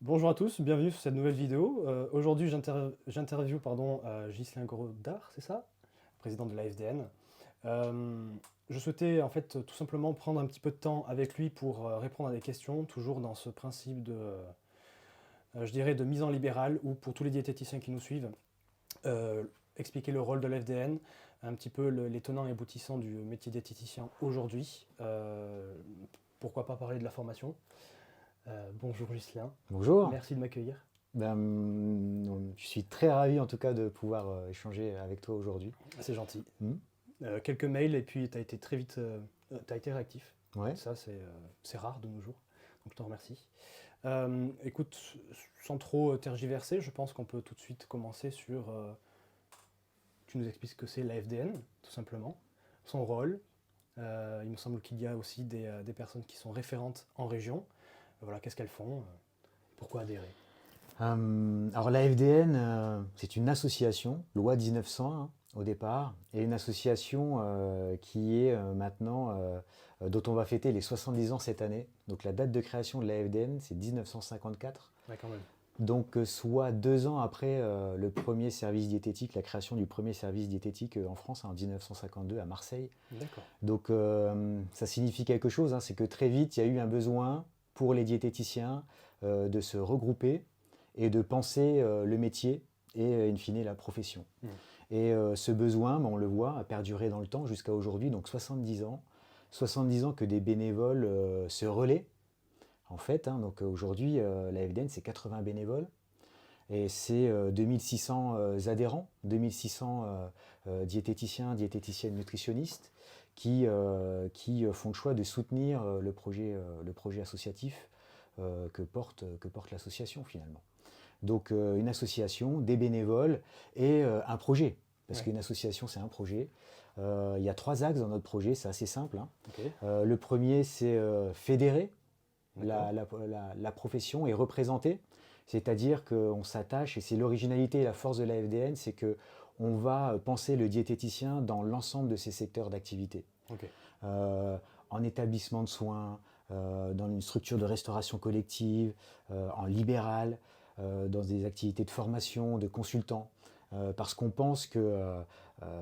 Bonjour à tous, bienvenue sur cette nouvelle vidéo. Aujourd'hui, j'interviewe Ghislain Godard, c'est ça? Président de l'AFDN. Je souhaitais en fait tout simplement prendre un petit peu de temps avec lui pour répondre à des questions, toujours dans ce principe je dirais, de mise en libéral, ou pour tous les diététiciens qui nous suivent, euh, expliquer le rôle de l'AFDN, un petit peu les tenants et aboutissants du métier diététicien aujourd'hui. Pourquoi pas parler de la formation. Bonjour Ghislain, Bonjour. merci de m'accueillir. Je suis très ravi en tout cas de pouvoir échanger avec toi aujourd'hui. C'est gentil. Hmm. Quelques mails et puis tu as été très vite, tu as été réactif. Ouais. Ça, c'est rare de nos jours. Donc je te remercie. Écoute, sans trop tergiverser, je pense qu'on peut tout de suite commencer sur. Tu nous expliques ce que c'est l'AFDN, tout simplement, son rôle. Il me semble qu'il y a aussi des personnes qui sont référentes en région. Voilà, qu'est-ce qu'elles font, pourquoi adhérer. Alors la FDN, c'est une association, loi 1901 hein, au départ, et une association qui est maintenant, dont on va fêter les 70 ans cette année. Donc la date de création de la FDN, c'est 1954. Ouais, quand même. Donc soit 2 ans après le premier service diététique, la création du premier service diététique en France en 1952 à Marseille. D'accord. Donc ça signifie quelque chose, hein, c'est que très vite il y a eu un besoin pour les diététiciens de se regrouper et de penser le métier et in fine la profession. Hmm. Et ce besoin, on le voit, a perduré dans le temps jusqu'à aujourd'hui, donc 70 ans. 70 ans que des bénévoles se relaient, en fait. Hein, donc aujourd'hui, la FDN, c'est 80 bénévoles. Et c'est 2600 adhérents, 2600 diététiciens, diététiciennes, nutritionnistes qui font le choix de soutenir le projet associatif que porte l'association finalement. Donc une association, des bénévoles et un projet. Parce Ouais. qu'une association, c'est un projet. Il y a 3 axes dans notre projet, c'est assez simple. Hein. Ok. Le premier, c'est fédérer D'accord. la profession et représenter. C'est-à-dire qu'on s'attache, et c'est l'originalité et la force de la FDN, c'est qu'on va penser le diététicien dans l'ensemble de ses secteurs d'activité. Ok. Euh, En établissement de soins, dans une structure de restauration collective, en libéral, dans des activités de formation, de consultants, parce qu'on pense que,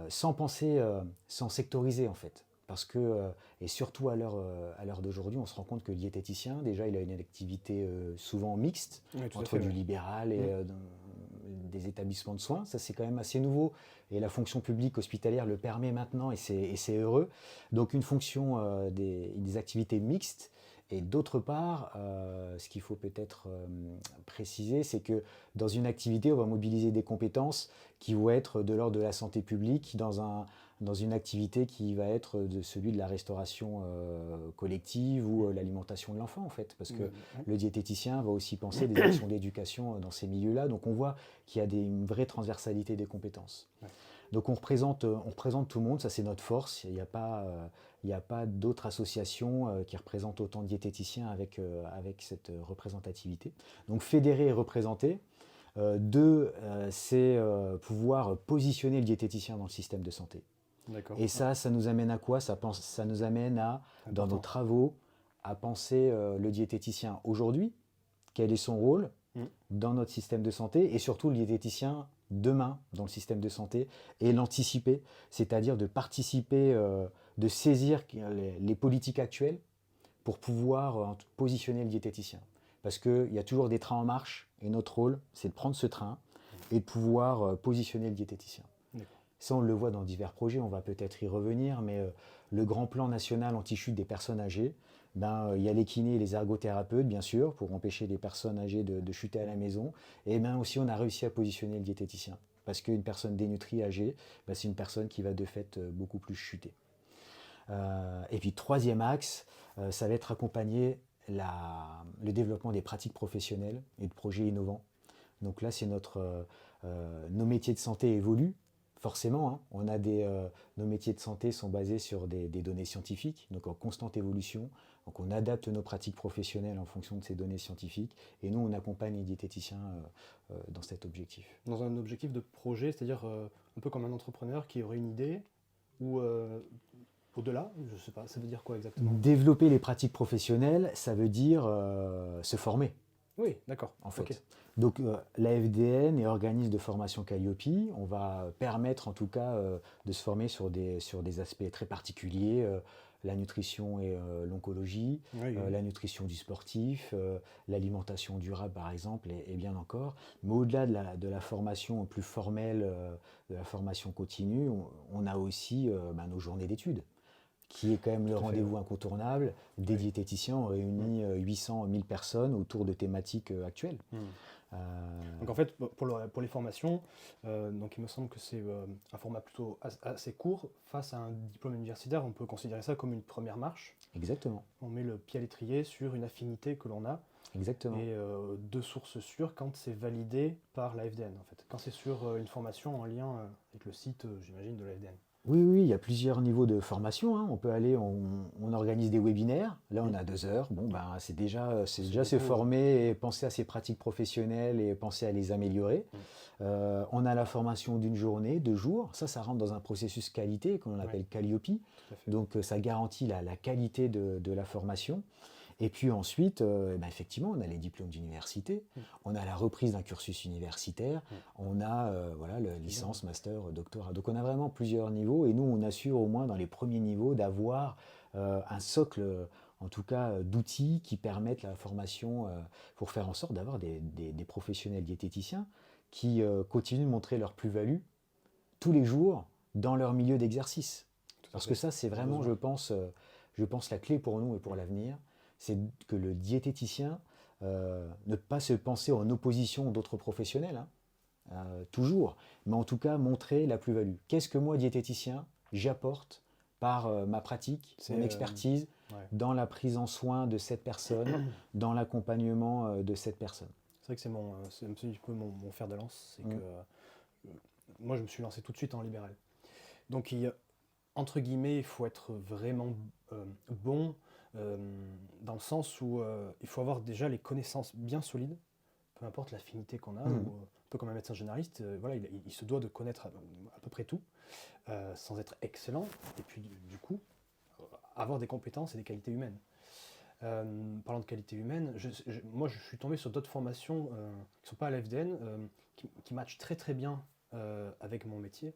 sans penser, sans sectoriser en fait, parce que, et surtout à l'heure d'aujourd'hui, on se rend compte que le diététicien, déjà, il a une activité souvent mixte, Oui, tout à entre fait, du ouais. libéral et Hmm. des établissements de soins. Ça, c'est quand même assez nouveau. Et la fonction publique hospitalière le permet maintenant, et c'est heureux. Donc une fonction des activités mixtes. Et d'autre part, ce qu'il faut peut-être préciser, c'est que dans une activité, on va mobiliser des compétences qui vont être de l'ordre de la santé publique dans une activité qui va être de celui de la restauration collective ou l'alimentation de l'enfant en fait. Parce que Ouais. le diététicien va aussi penser des actions d'éducation dans ces milieux-là. Donc on voit qu'il y a une vraie transversalité des compétences. Ouais. Donc on représente tout le monde, ça c'est notre force. Il n'y a pas d'autres associations qui représentent autant de diététiciens avec cette représentativité. Donc fédérer et représenter. Deux, c'est pouvoir positionner le diététicien dans le système de santé. D'accord. Et Ouais. ça nous amène à quoi? Ça nous amène à, C'est dans nos important. travaux, à penser le diététicien aujourd'hui, quel est son rôle Hmm. dans notre système de santé, et surtout le diététicien demain dans le système de santé, et l'anticiper, c'est-à-dire de participer, de saisir les politiques actuelles pour pouvoir positionner le diététicien. Parce qu'il y a toujours des trains en marche, et notre rôle, c'est de prendre ce train et de pouvoir positionner le diététicien. D'accord. Ça, on le voit dans divers projets, on va peut-être y revenir, mais le grand plan national anti-chute des personnes âgées, il y a les kinés et les ergothérapeutes, bien sûr, pour empêcher les personnes âgées de chuter à la maison. Et ben aussi, on a réussi à positionner le diététicien. Parce qu'une personne dénutrie âgée, c'est une personne qui va de fait beaucoup plus chuter. Et puis, troisième axe, ça va être accompagner le développement des pratiques professionnelles et de projets innovants. Donc là, nos métiers de santé évoluent, forcément. Hein. Nos métiers de santé sont basés sur des données scientifiques, donc en constante évolution. Donc on adapte nos pratiques professionnelles en fonction de ces données scientifiques. Et nous, on accompagne les diététiciens dans cet objectif. Dans un objectif de projet, c'est-à-dire un peu comme un entrepreneur qui aurait une idée, ou au-delà, je sais pas, ça veut dire quoi exactement? Développer les pratiques professionnelles, ça veut dire se former. Oui, d'accord. en Ok. fait. Donc la FDN et organisme de formation Calliope, on va permettre en tout cas de se former sur des aspects très particuliers, la nutrition et l'oncologie, Oui, oui. la nutrition du sportif, l'alimentation durable par exemple, et bien encore. Mais au-delà de la formation plus formelle, de la formation continue, on a aussi nos journées d'études qui est quand même le Tout à fait. rendez-vous incontournable des Oui. diététiciens. On Mm. réunit 800 1000 personnes autour de thématiques actuelles. Mm. Euh, Donc en fait, pour les formations, donc il me semble que c'est un format plutôt assez court. Face à un diplôme universitaire, on peut considérer ça comme une première marche. exactement, On met le pied à l'étrier sur une affinité que l'on a exactement. et de sources sûres quand c'est validé par la FDN en fait. Quand c'est sur une formation en lien avec le site, j'imagine, de la FDN. Oui, oui, il y a plusieurs niveaux de formation, hein. On peut aller, on organise des webinaires. Là, on Mm. a 2 heures. Bon, ben, c'est C'est déjà se beaucoup. former et penser à ses pratiques professionnelles et penser à les améliorer. Mm. On a la formation d'une journée, 2 jours. Ça rentre dans un processus qualité qu'on Ouais, appelle Calliope. tout à fait. Donc, ça garantit la qualité de la formation. Et puis ensuite, effectivement, on a les diplômes d'université, Mm. on a la reprise d'un cursus universitaire, Mm. on a voilà, le C'est bien. licence, master, doctorat. Donc on a vraiment plusieurs niveaux et nous, on assure au moins dans les premiers niveaux d'avoir un socle, en tout cas, d'outils qui permettent la formation pour faire en sorte d'avoir des professionnels diététiciens qui continuent de montrer leur plus-value tous les jours dans leur milieu d'exercice. Tout à Parce que fait. ça, c'est On a vraiment, besoin. je pense, la clé pour nous et pour l'avenir, c'est que le diététicien ne pas se penser en opposition d'autres professionnels, hein, toujours, mais en tout cas montrer la plus-value. Qu'est-ce que moi, diététicien, j'apporte par ma pratique, C'est mon expertise ouais. dans la prise en soin de cette personne, dans l'accompagnement de cette personne. C'est vrai que c'est un petit peu mon fer de lance, c'est que Mm. moi je me suis lancé tout de suite en libéral. Donc entre guillemets, il faut être vraiment bon euh, dans le sens où il faut avoir déjà les connaissances bien solides, peu importe l'affinité qu'on a, ou Mm. un peu comme un médecin généraliste, voilà, il se doit de connaître à peu près tout, sans être excellent, et puis du coup, avoir des compétences et des qualités humaines. Parlant de qualité humaine, moi je suis tombé sur d'autres formations qui ne sont pas à l'FDN, qui matchent très très bien avec mon métier,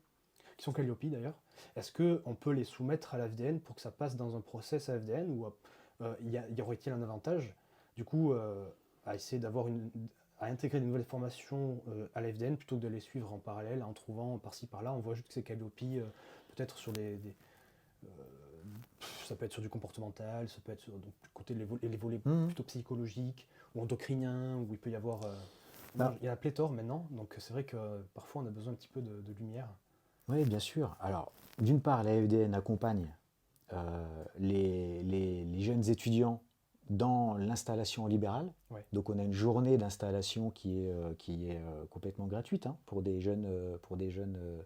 qui sont Calliope d'ailleurs. Est-ce qu'on peut les soumettre à l'FDN pour que ça passe dans un process à FDN ou y aurait-il un avantage du coup à essayer à intégrer de nouvelles formations à l'FDN plutôt que de les suivre en parallèle en trouvant par-ci par-là, on voit juste que c'est Calliope peut-être sur euh, ça peut être sur du comportemental, ça peut être sur donc, côté les volets Mm. plutôt psychologiques ou endocriniens, où il peut y avoir. Bah, Il y a pléthore maintenant, donc c'est vrai que parfois on a besoin un petit peu de lumière. oui, bien sûr. Alors, d'une part, la FDN accompagne les jeunes étudiants dans l'installation libérale. Ouais, Donc, on a une journée d'installation qui est complètement gratuite, hein, pour des jeunes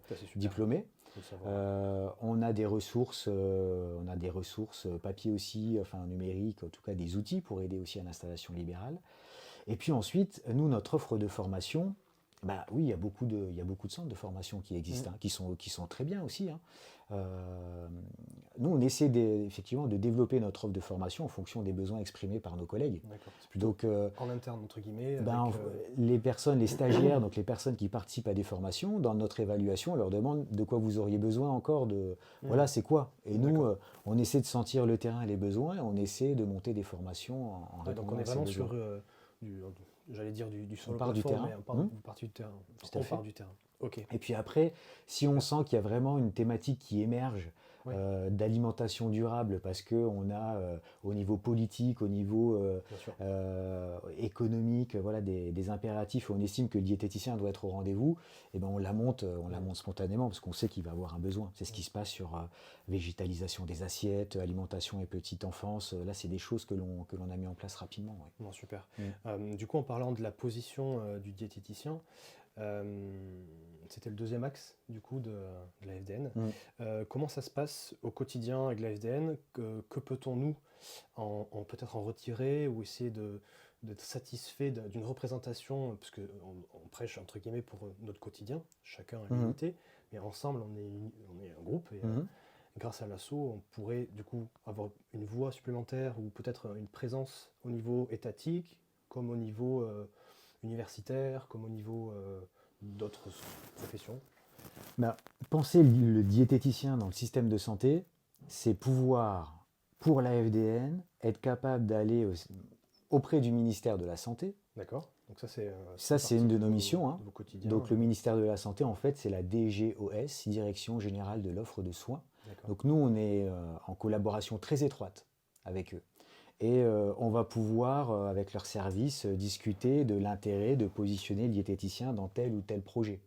ça c'est super, diplômés. faut le savoir. On a des ressources papier aussi, enfin numérique, en tout cas des outils pour aider aussi à l'installation libérale. Et puis ensuite, nous, notre offre de formation, bah oui, il y a beaucoup de centres de formation qui existent, Mm. hein, qui sont très bien aussi, hein. Euh, Nous, on essaie effectivement de développer notre offre de formation en fonction des besoins exprimés par nos collègues. D'accord, c'est plutôt Donc, en interne entre guillemets, ben, avec. les personnes, les stagiaires, donc les personnes qui participent à des formations, dans notre évaluation, on leur demande de quoi vous auriez besoin encore voilà, c'est quoi. Et nous, D'accord. on essaie de sentir le terrain et les besoins, et on essaie de monter des formations en Ouais, donc répondant on est à ces vraiment besoins. sur j'allais dire du On solo part du plateforme, mais terrain. vous partez du terrain. Tout à On fait. part du terrain. Ok. Et puis après, si on sent qu'il y a vraiment une thématique qui émerge Oui, d'alimentation durable, parce qu'on a au niveau politique, au niveau bien sûr. économique, voilà, des impératifs, et on estime que le diététicien doit être au rendez-vous, et ben on la monte spontanément, parce qu'on sait qu'il va avoir un besoin. C'est ce qui se passe sur végétalisation des assiettes, alimentation et petite enfance. Là, c'est des choses que l'on a mis en place rapidement. Ouais. Bon, super. Mm. Du coup, en parlant de la position du diététicien, c'était le deuxième axe du coup de la FDN. Mm. Comment ça se passe au quotidien avec la FDN? Que peut-on nous peut-être en retirer ou essayer d'être satisfait d'une représentation, parce on prêche entre guillemets pour notre quotidien, chacun à Mhm. l'unité, mais ensemble on est un groupe et Mhm. grâce à l'asso, on pourrait du coup avoir une voix supplémentaire ou peut-être une présence au niveau étatique comme au niveau universitaire, comme au niveau d'autres professions? Ben, penser le diététicien dans le système de santé, c'est pouvoir, pour la FDN, être capable d'aller auprès du ministère de la Santé. D'accord. Donc ça, c'est Ça, fait c'est partie une de nos missions, hein. de vos quotidiens. Donc le ministère de la Santé, en fait, c'est la DGOS, Direction Générale de l'Offre de Soins. D'accord. Donc nous, on est en collaboration très étroite avec eux. Et on va pouvoir, avec leurs services, discuter de l'intérêt de positionner le diététicien dans tel ou tel projet.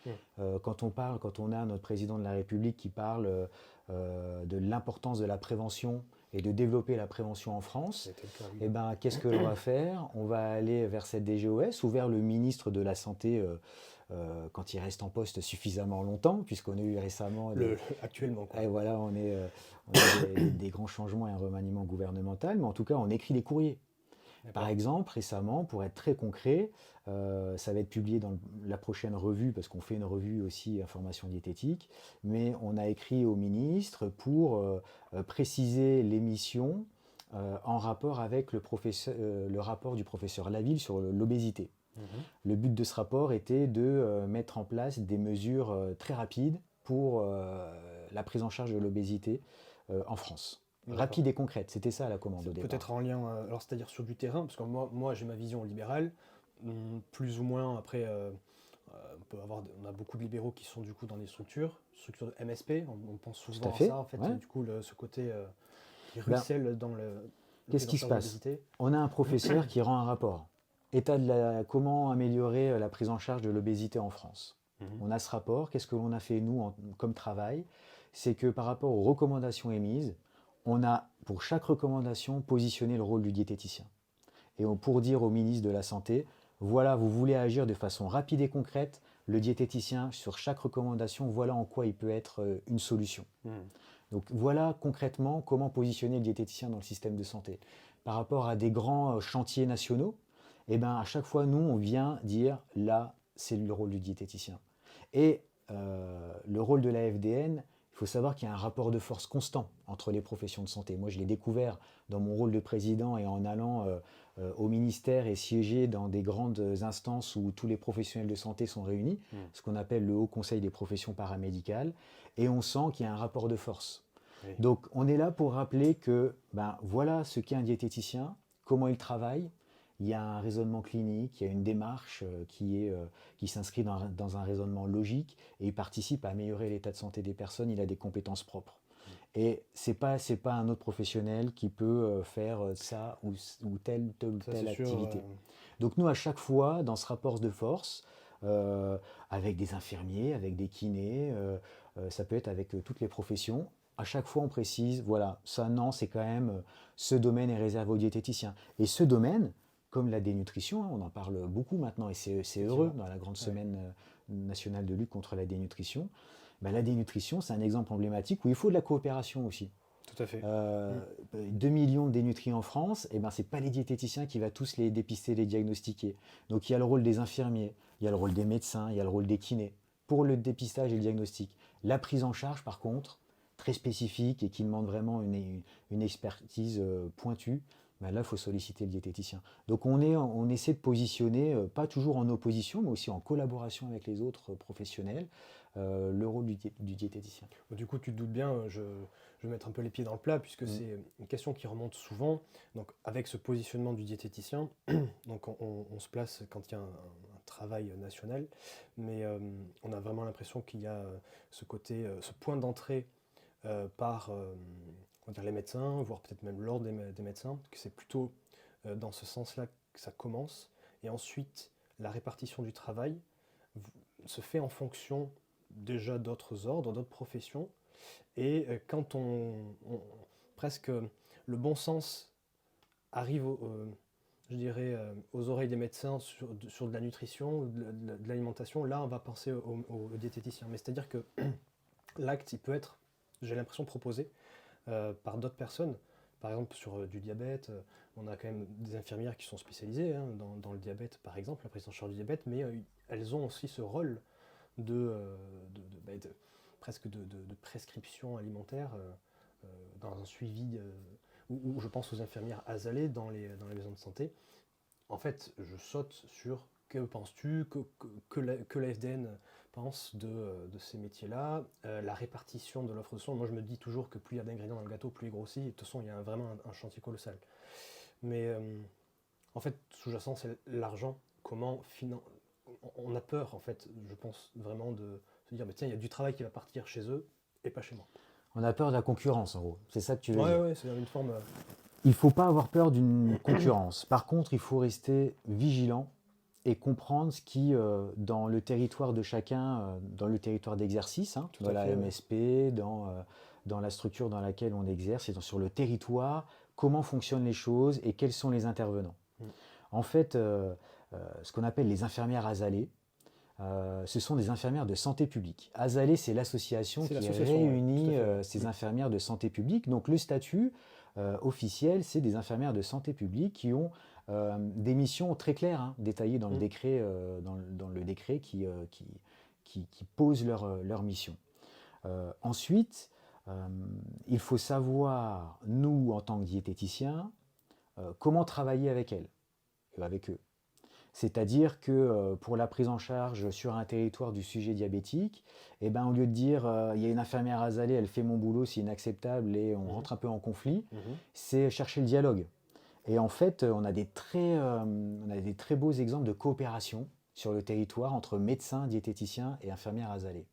Hmm. Quand on a notre président de la République qui parle de l'importance de la prévention et de développer la prévention en France, C'était le cas, oui. eh ben, qu'est-ce que l'on va faire? On va aller vers cette DGOS ou vers le ministre de la Santé quand il reste en poste suffisamment longtemps, puisqu'on a eu récemment Actuellement, quoi. et voilà, on a des grands changements et un remaniement gouvernemental, mais en tout cas, on écrit des courriers. D'accord. Par exemple, récemment, pour être très concret, ça va être publié dans la prochaine revue, parce qu'on fait une revue aussi information diététique, mais on a écrit au ministre pour préciser les missions en rapport avec le rapport du professeur Laville sur l'obésité. Mhm. Le but de ce rapport était de mettre en place des mesures très rapides pour la prise en charge de l'obésité en France. D'accord. Rapide et concrète, c'était ça la commande au départ. Peut-être en lien, alors c'est-à-dire sur du terrain, parce que moi j'ai ma vision libérale, plus ou moins après, on a beaucoup de libéraux qui sont du coup dans des structures de MSP, on pense souvent Tout à à fait, ça en fait, ouais. du coup ce côté qui Ben, ruisselle dans le qu'est-ce prise en qui se charge de passe? l'obésité. On a un professeur qui rend un rapport. Comment améliorer la prise en charge de l'obésité en France. Mhm. On a ce rapport, qu'est-ce que l'on a fait nous comme travail? C'est que par rapport aux recommandations émises, on a pour chaque recommandation positionné le rôle du diététicien. Et pour dire au ministre de la Santé, voilà, vous voulez agir de façon rapide et concrète, le diététicien, sur chaque recommandation, voilà en quoi il peut être une solution. Mhm. Donc voilà concrètement comment positionner le diététicien dans le système de santé. Par rapport à des grands chantiers nationaux, eh ben, à chaque fois, nous, on vient dire, là, c'est le rôle du diététicien. Et le rôle de la FDN, il faut savoir qu'il y a un rapport de force constant entre les professions de santé. Moi, je l'ai découvert dans mon rôle de président et en allant au ministère et siéger dans des grandes instances où tous les professionnels de santé sont réunis, ce qu'on appelle le Haut Conseil des professions paramédicales, et on sent qu'il y a un rapport de force. Oui. Donc, on est là pour rappeler que voilà ce qu'est un diététicien, comment il travaille. Il y a un raisonnement clinique, il y a une démarche qui s'inscrit dans un raisonnement logique et il participe à améliorer l'état de santé des personnes, il a des compétences propres. Et c'est pas un autre professionnel qui peut faire ça ou telle Ça, c'est sûr, activité. Donc nous, à chaque fois, dans ce rapport de force, avec des infirmiers, avec des kinés, ça peut être avec toutes les professions, à chaque fois on précise, voilà, ça non, c'est quand même, ce domaine est réservé aux diététiciens. Et ce domaine, comme la dénutrition, hein, on en parle beaucoup maintenant et c'est heureux dans la grande semaine nationale de lutte contre la dénutrition. La dénutrition, c'est un exemple emblématique où il faut de la coopération aussi. Tout à fait. 2 millions de dénutris en France, et ben, ce n'est pas les diététiciens qui va tous les dépister, les diagnostiquer. Donc il y a le rôle des infirmiers, il y a le rôle des médecins, il y a le rôle des kinés pour le dépistage et le diagnostic. La prise en charge, par contre, très spécifique et qui demande vraiment une expertise pointue, là, il faut solliciter le diététicien. Donc on essaie de positionner, pas toujours en opposition, mais aussi en collaboration avec les autres professionnels, le rôle du diététicien. Du coup, tu te doutes bien, je vais mettre un peu les pieds dans le plat, puisque c'est une question qui remonte souvent. Donc, avec ce positionnement du diététicien, donc on se place quand il y a un travail national, mais on a vraiment l'impression qu'il y a ce côté, ce point d'entrée par on va dire les médecins, voire peut-être même l'ordre des médecins, que c'est plutôt dans ce sens-là que ça commence. Et ensuite, la répartition du travail se fait en fonction déjà d'autres ordres, d'autres professions. Et quand presque le bon sens arrive, je dirais, aux oreilles des médecins sur de la nutrition, de l'alimentation, là on va penser au diététicien. Mais c'est-à-dire que l'acte, il peut être, j'ai l'impression, proposé par d'autres personnes. Par exemple, sur du diabète, on a quand même des infirmières qui sont spécialisées dans le diabète, par exemple, la prise en charge du diabète, mais elles ont aussi ce rôle presque de prescription alimentaire dans un suivi où je pense aux infirmières azalées dans les maisons de santé. en fait, je saute sur que penses-tu, que la FDN pense de ces métiers-là, la répartition de l'offre de soins. Moi, je me dis toujours que plus il y a d'ingrédients dans le gâteau, plus il grossit. Et de toute façon, il y a vraiment un chantier colossal. Mais en fait, sous-jacent, c'est l'argent. On a peur, en fait, je pense vraiment de se dire, bah, tiens, il y a du travail qui va partir chez eux et pas chez moi. On a peur de la concurrence, en gros. C'est ça que tu veux Ouais, dire. ouais, c'est une forme. Il ne faut pas avoir peur d'une concurrence. Par contre, il faut rester vigilant et comprendre ce qui, dans le territoire de chacun, dans le territoire d'exercice, hein, Tout dans à la fait, ouais. MSP, dans la structure dans laquelle on exerce, et sur le territoire, comment fonctionnent les choses et quels sont les intervenants. Mm. En fait, ce qu'on appelle les infirmières azalées, ce sont des infirmières de santé publique. Azalée, c'est l'association C'est qui l'association, ouais, tout réunit à fait, ouais. ces infirmières de santé publique. Donc le statut officiel, c'est des infirmières de santé publique qui ont des missions très claires, hein, détaillées dans le Mm. décret, dans le décret qui pose leur mission. Ensuite, il faut savoir, nous, en tant que diététiciens, comment travailler avec elles, avec eux. C'est-à-dire que pour la prise en charge sur un territoire du sujet diabétique, eh ben, au lieu de dire il y a une infirmière azalée, elle fait mon boulot, c'est inacceptable et on rentre un peu en conflit, Mhm. c'est chercher le dialogue. Et en fait, on a des très beaux exemples de coopération sur le territoire entre médecins, diététiciens et infirmières azalées.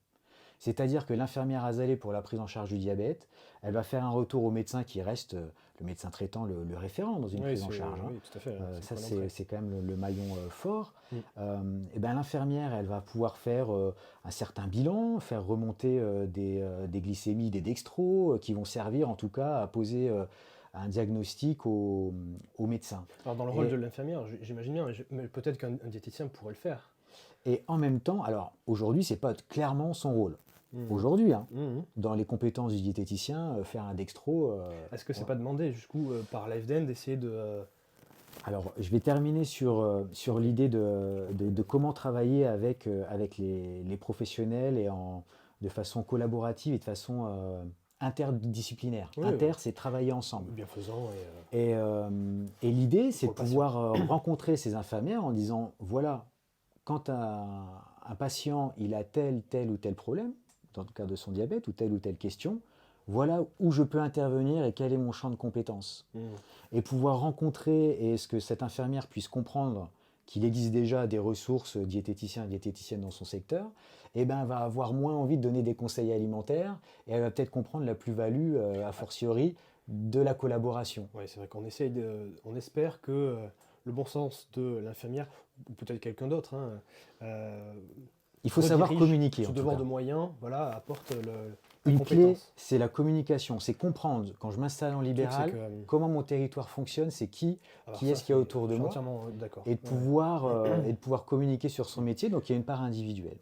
C'est-à-dire que l'infirmière azalée pour la prise en charge du diabète, elle va faire un retour au médecin qui reste le médecin traitant, le référent dans une Oui, prise en charge, hein. oui, tout à fait. C'est Ça, le point d'entrée. c'est quand même le maillon fort. Mm. Et ben, l'infirmière, elle va pouvoir faire un certain bilan, faire remonter des glycémies, des dextros, qui vont servir en tout cas à poser un diagnostic au médecin. Alors, dans le rôle de Et, l'infirmière, j'imagine bien, mais peut-être qu'un diététicien pourrait le faire. et en même temps, alors aujourd'hui, c'est pas clairement son rôle. Mhm. Aujourd'hui, hein, Mhm. dans les compétences du diététicien, faire un dextro. Est-ce que c'est Voilà. pas demandé, jusqu'où, par l'AFDN, d'essayer de. Alors, je vais terminer sur Oui. l'idée de comment travailler avec les professionnels de façon collaborative et de façon interdisciplinaire. Oui, Inter, c'est travailler ensemble. bienfaisant Et l'idée, c'est pour de le patient. pouvoir rencontrer ces infirmières en disant, voilà, quand un patient il a tel ou tel problème, dans le cas de son diabète, ou telle question, voilà où je peux intervenir et quel est mon champ de compétences. Mhm. Et pouvoir rencontrer et ce que cette infirmière puisse comprendre qu'il existe déjà des ressources diététiciens et diététiciennes dans son secteur, eh ben, elle va avoir moins envie de donner des conseils alimentaires et elle va peut-être comprendre la plus-value, a Ah, fortiori, de la collaboration. ouais, c'est vrai qu'on on espère que le bon sens de l'infirmière, ou peut-être quelqu'un d'autre, hein, euh, Il faut savoir redirige communiquer ce en tout devoir cas. de moyens, voilà, apporte la Une clé, compétence. c'est la communication, c'est comprendre quand je m'installe en Le truc, c'est libéral, que. comment mon territoire fonctionne, c'est Alors, qui ça, est-ce qu'il y a c'est. autour Je de suis moi, entièrement d'accord. et de Ouais, ouais. pouvoir communiquer sur son métier, donc il y a une part individuelle.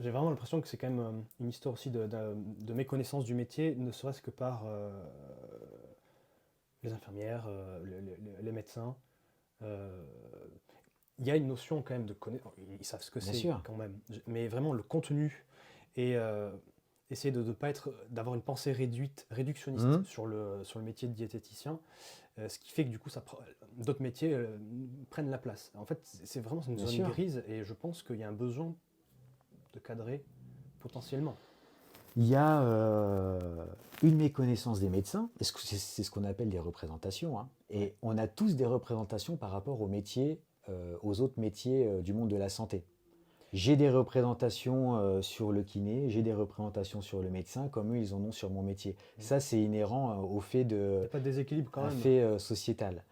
J'ai vraiment l'impression que c'est quand même une histoire aussi de méconnaissance du métier, ne serait-ce que par les infirmières, les médecins. Euh, Il y a une notion quand même de connaissance, ils savent ce que Bien c'est sûr. quand même, mais vraiment le contenu et essayer de ne pas d'avoir une pensée réductionniste Mhm. sur le métier de diététicien, ce qui fait que du coup d'autres métiers prennent la place. En fait, c'est vraiment une Bien zone sûr. grise et je pense qu'il y a un besoin de cadrer potentiellement. Il y a une méconnaissance des médecins, et c'est ce qu'on appelle des représentations, hein. Ouais. Et on a tous des représentations par rapport aux métiers, aux autres métiers du monde de la santé. J'ai des représentations sur le kiné, j'ai des représentations sur le médecin, comme eux, ils en ont sur mon métier. Il Ça, c'est inhérent au fait n'y a pas de déséquilibre quand un même. fait sociétal.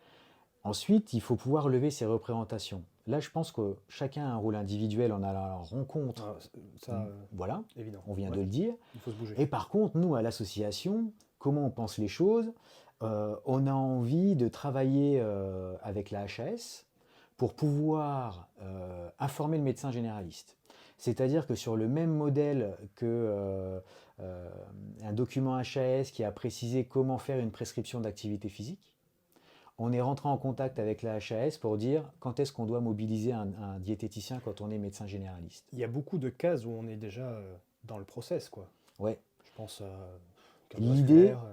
Ensuite, il faut pouvoir lever ces représentations. Là, je pense que chacun a un rôle individuel en allant à la rencontre. Ah, ça, Voilà, évident. on vient Ouais, de le dire. il faut se bouger. Et par contre, nous, à l'association, comment on pense les choses? On a envie de travailler avec la HAS pour pouvoir informer le médecin généraliste. C'est-à-dire que sur le même modèle que un document HAS qui a précisé comment faire une prescription d'activité physique, on est rentré en contact avec la HAS pour dire quand est-ce qu'on doit mobiliser un diététicien quand on est médecin généraliste. Il y a beaucoup de cases où on est déjà dans le process, quoi. Ouais. Je pense à L'idée, cardiovasculaire.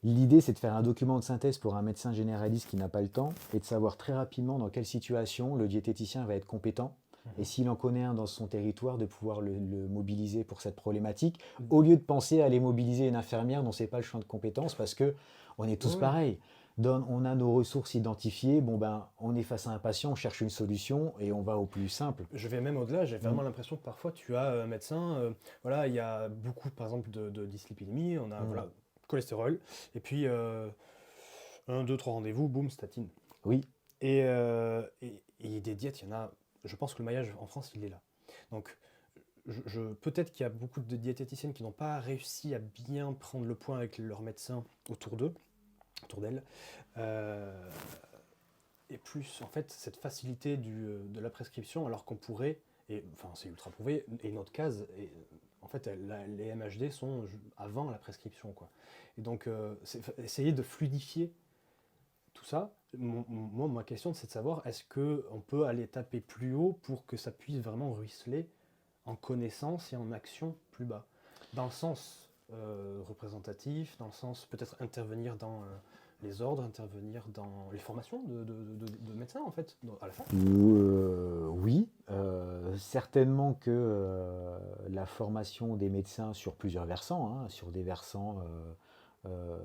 L'idée, c'est de faire un document de synthèse pour un médecin généraliste qui n'a pas le temps et de savoir très rapidement dans quelle situation le diététicien va être compétent. Et s'il en connaît un dans son territoire, de pouvoir le mobiliser pour cette problématique, au lieu de penser à aller mobiliser une infirmière dont ce n'est pas le champ de compétences, parce que on est tous Oui, pareils. On a nos ressources identifiées, bon ben, on est face à un patient, on cherche une solution et on va au plus simple. je vais même au-delà, j'ai vraiment l'impression que parfois tu as un médecin, voilà, il y a beaucoup par exemple de dyslipidémie, on a voilà, cholestérol, et puis un, deux, trois rendez-vous, boum, statine. Oui, Et des diètes, il y en a, je pense que le maillage en France, il est là. Donc peut-être qu'il y a beaucoup de diététiciennes qui n'ont pas réussi à bien prendre le point avec leur médecin autour d'eux, autour d'elles. Et plus, en fait, cette facilité de la prescription, alors qu'on pourrait, et enfin c'est ultra prouvé, et notre case, en fait, les MHD sont avant la prescription, quoi. Et donc, essayer de fluidifier tout ça. Moi, ma question, c'est de savoir, est-ce qu'on peut aller taper plus haut pour que ça puisse vraiment ruisseler en connaissance et en action plus bas? Dans le sens représentatif, dans le sens peut-être intervenir dans les ordres, intervenir dans les formations de médecins, en fait, à la fin. Oui, certainement que la formation des médecins sur plusieurs versants, hein, sur des versants euh,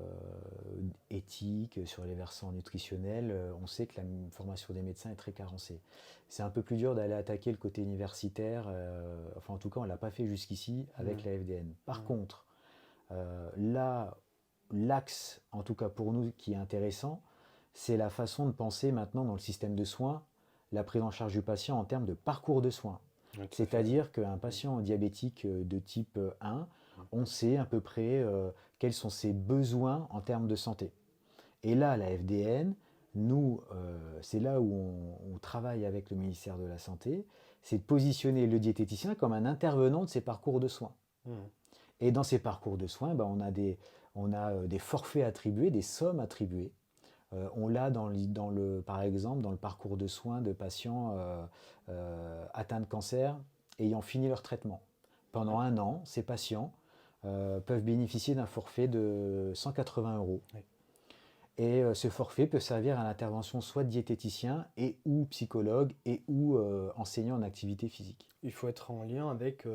éthiques, sur les versants nutritionnels, on sait que la formation des médecins est très carencée. C'est un peu plus dur d'aller attaquer le côté universitaire, enfin en tout cas on ne l'a pas fait jusqu'ici avec la FDN. Par contre, là, l'axe, en tout cas pour nous, qui est intéressant, c'est la façon de penser maintenant dans le système de soins, la prise en charge du patient en termes de parcours de soins. Ouais, C'est-à-dire qu'un patient diabétique de type 1, on sait à peu près quels sont ses besoins en termes de santé. Et là, la FDN, nous, c'est là où on travaille avec le ministère de la Santé, c'est de positionner le diététicien comme un intervenant de ces parcours de soins. Et dans ces parcours de soins, ben, on a des forfaits attribués, des sommes attribuées. On l'a par exemple dans le parcours de soins de patients atteints de cancer ayant fini leur traitement. Pendant un an, ces patients peuvent bénéficier d'un forfait de 180 euros. Oui. Et ce forfait peut servir à l'intervention soit de diététicien et ou psychologue et ou enseignant en activité physique. Il faut être en lien avec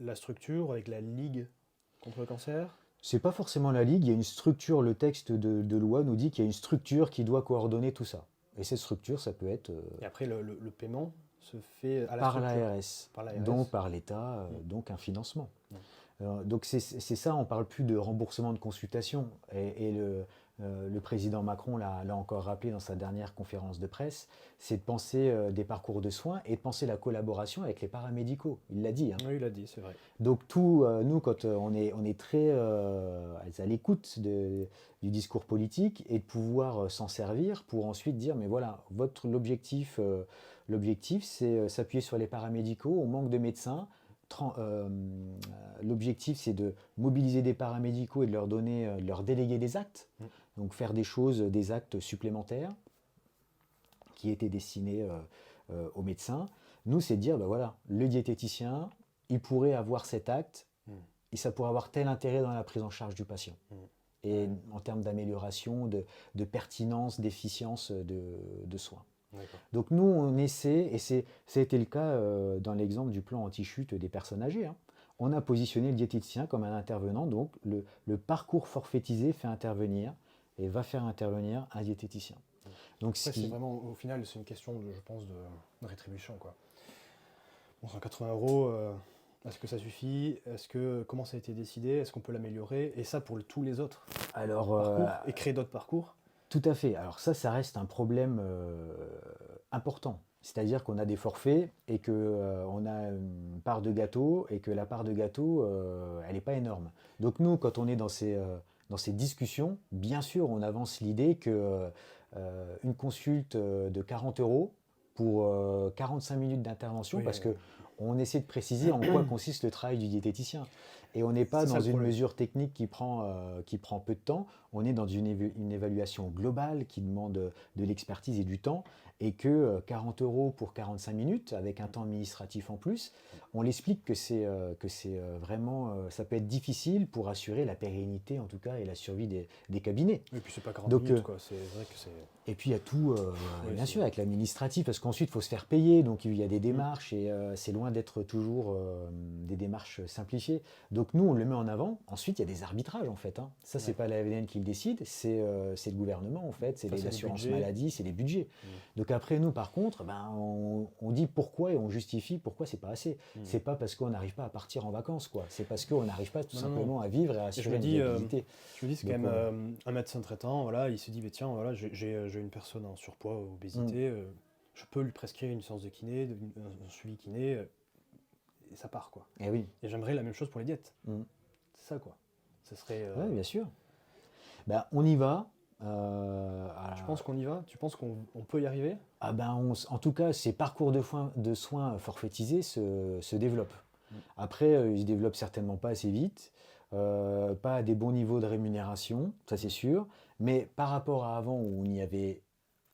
la structure, avec la Ligue contre le cancer. C'est pas forcément la Ligue, il y a une structure, le texte de loi nous dit qu'il y a une structure qui doit coordonner tout ça. Et cette structure, ça peut être Et après, le paiement se fait à la par structure. l'ARS, Par l'ARS. donc par l'État, donc un financement. Donc c'est ça, on ne parle plus de remboursement de consultation. Et le président Macron l'a encore rappelé dans sa dernière conférence de presse, c'est de penser des parcours de soins et de penser la collaboration avec les paramédicaux. Il l'a dit. Hein. Oui, il a dit, c'est vrai. Donc nous, quand on est très à l'écoute du discours politique et de pouvoir s'en servir pour ensuite dire, mais voilà, l'objectif, c'est s'appuyer sur les paramédicaux, on manque de médecins. L'objectif, c'est de mobiliser des paramédicaux et de leur donner, de leur déléguer des actes, donc faire des actes supplémentaires qui étaient destinés aux médecins. Nous, c'est de dire, ben voilà, le diététicien, il pourrait avoir cet acte et ça pourrait avoir tel intérêt dans la prise en charge du patient. Et en termes d'amélioration, de pertinence, d'efficience de soins. Donc nous, on essaie, et ça a été le cas dans l'exemple du plan anti-chute des personnes âgées, hein. On a positionné le diététicien comme un intervenant, donc le parcours forfaitisé fait intervenir et va faire intervenir un diététicien. Donc Après, c'est vraiment, au final, c'est une question, je pense, de rétribution, quoi. Bon, 180 euros, est-ce que ça suffit? Comment ça a été décidé? Est-ce qu'on peut l'améliorer? Et ça pour tous les autres parcours, et créer d'autres parcours? Tout à fait. Alors ça reste un problème important. C'est-à-dire qu'on a des forfaits et qu'on a une part de gâteau et que la part de gâteau, elle n'est pas énorme. Donc nous, quand on est dans ces discussions, bien sûr, on avance l'idée qu'une consulte de 40 euros pour 45 minutes d'intervention, Oui, parce que on essaie de préciser en quoi consiste le travail du diététicien. Et on n'est pas C'est ça dans le une problème. mesure technique qui prend peu de temps, on est dans une évaluation globale qui demande de l'expertise et du temps, et que 40 € pour 45 minutes, avec un temps administratif en plus, on l'explique que c'est vraiment, ça peut être difficile pour assurer la pérennité en tout cas et la survie des cabinets. Et puis c'est pas 40 Donc, minutes, quoi. C'est vrai que c'est. et puis il y a tout, Oui, bien c'est. sûr, avec l'administratif, parce qu'ensuite il faut se faire payer, donc il y a des Mm. démarches et c'est loin d'être toujours des démarches simplifiées. Donc nous, on le met en avant. Ensuite, il y a des arbitrages en fait, hein. Ça, c'est Ouais. pas la FDN qui le décide, c'est le gouvernement en fait, c'est Ça, les c'est les assurances budgets. maladie, c'est les budgets. Mm. Donc après, nous, par contre, ben, on dit pourquoi et on justifie pourquoi c'est pas assez. Mm. C'est pas parce qu'on n'arrive pas à partir en vacances, quoi. C'est parce qu'on n'arrive pas tout Non, non, non. simplement à vivre et à Et je assurer me une dis, viabilité. c'est quand Donc, même un médecin traitant, voilà, il se dit, mais tiens, voilà, j'ai une personne en surpoids, obésité, je peux lui prescrire une séance de kiné, un suivi kiné, et ça part, quoi. eh oui. Et j'aimerais la même chose pour les diètes. Mm. C'est ça, quoi. Ce serait. Ouais, bien sûr. Ben, on y va. Tu penses qu'on y va? Tu penses qu'on peut y arriver? Ah ben, en tout cas, ces parcours de soins forfaitisés se développent. Mm. Après, ils ne se développent certainement pas assez vite, pas à des bons niveaux de rémunération, ça c'est sûr, mais par rapport à avant où il n'y avait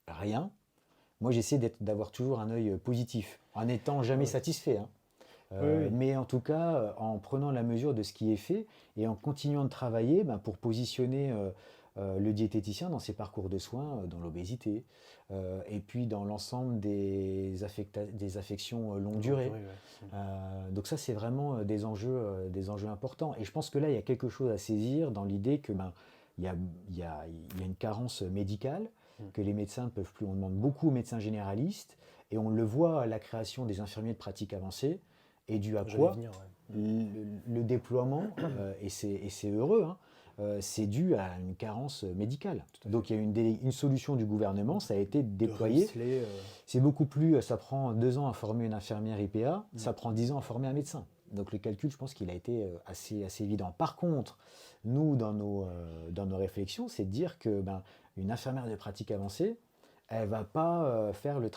rien, moi j'essaie d'avoir toujours un œil positif, en n'étant jamais Ouais. satisfait, hein. Oui, oui. Mais en tout cas, en prenant la mesure de ce qui est fait et en continuant de travailler ben, pour positionner le diététicien dans ses parcours de soins, dans l'obésité, et puis dans l'ensemble des affections longue durée. Ouais. Donc ça, c'est vraiment des enjeux importants. Et je pense que là, il y a quelque chose à saisir dans l'idée que ben, il y a une carence médicale, que les médecins ne peuvent plus. On demande beaucoup aux médecins généralistes, et on le voit à la création des infirmiers de pratique avancée, et dû à J'allais y quoi venir, ouais. le déploiement, et c'est heureux, hein, c'est dû à une carence médicale. Tout à fait. Donc il y a une solution du gouvernement, ça a été De déployé. ruisseler, C'est beaucoup plus, ça prend 2 ans à former une infirmière IPA, ça prend 10 ans à former un médecin. Donc le calcul, je pense qu'il a été assez évident. Par contre, nous, dans nos réflexions, c'est de dire que ben, une infirmière de pratique avancée, elle va pas faire un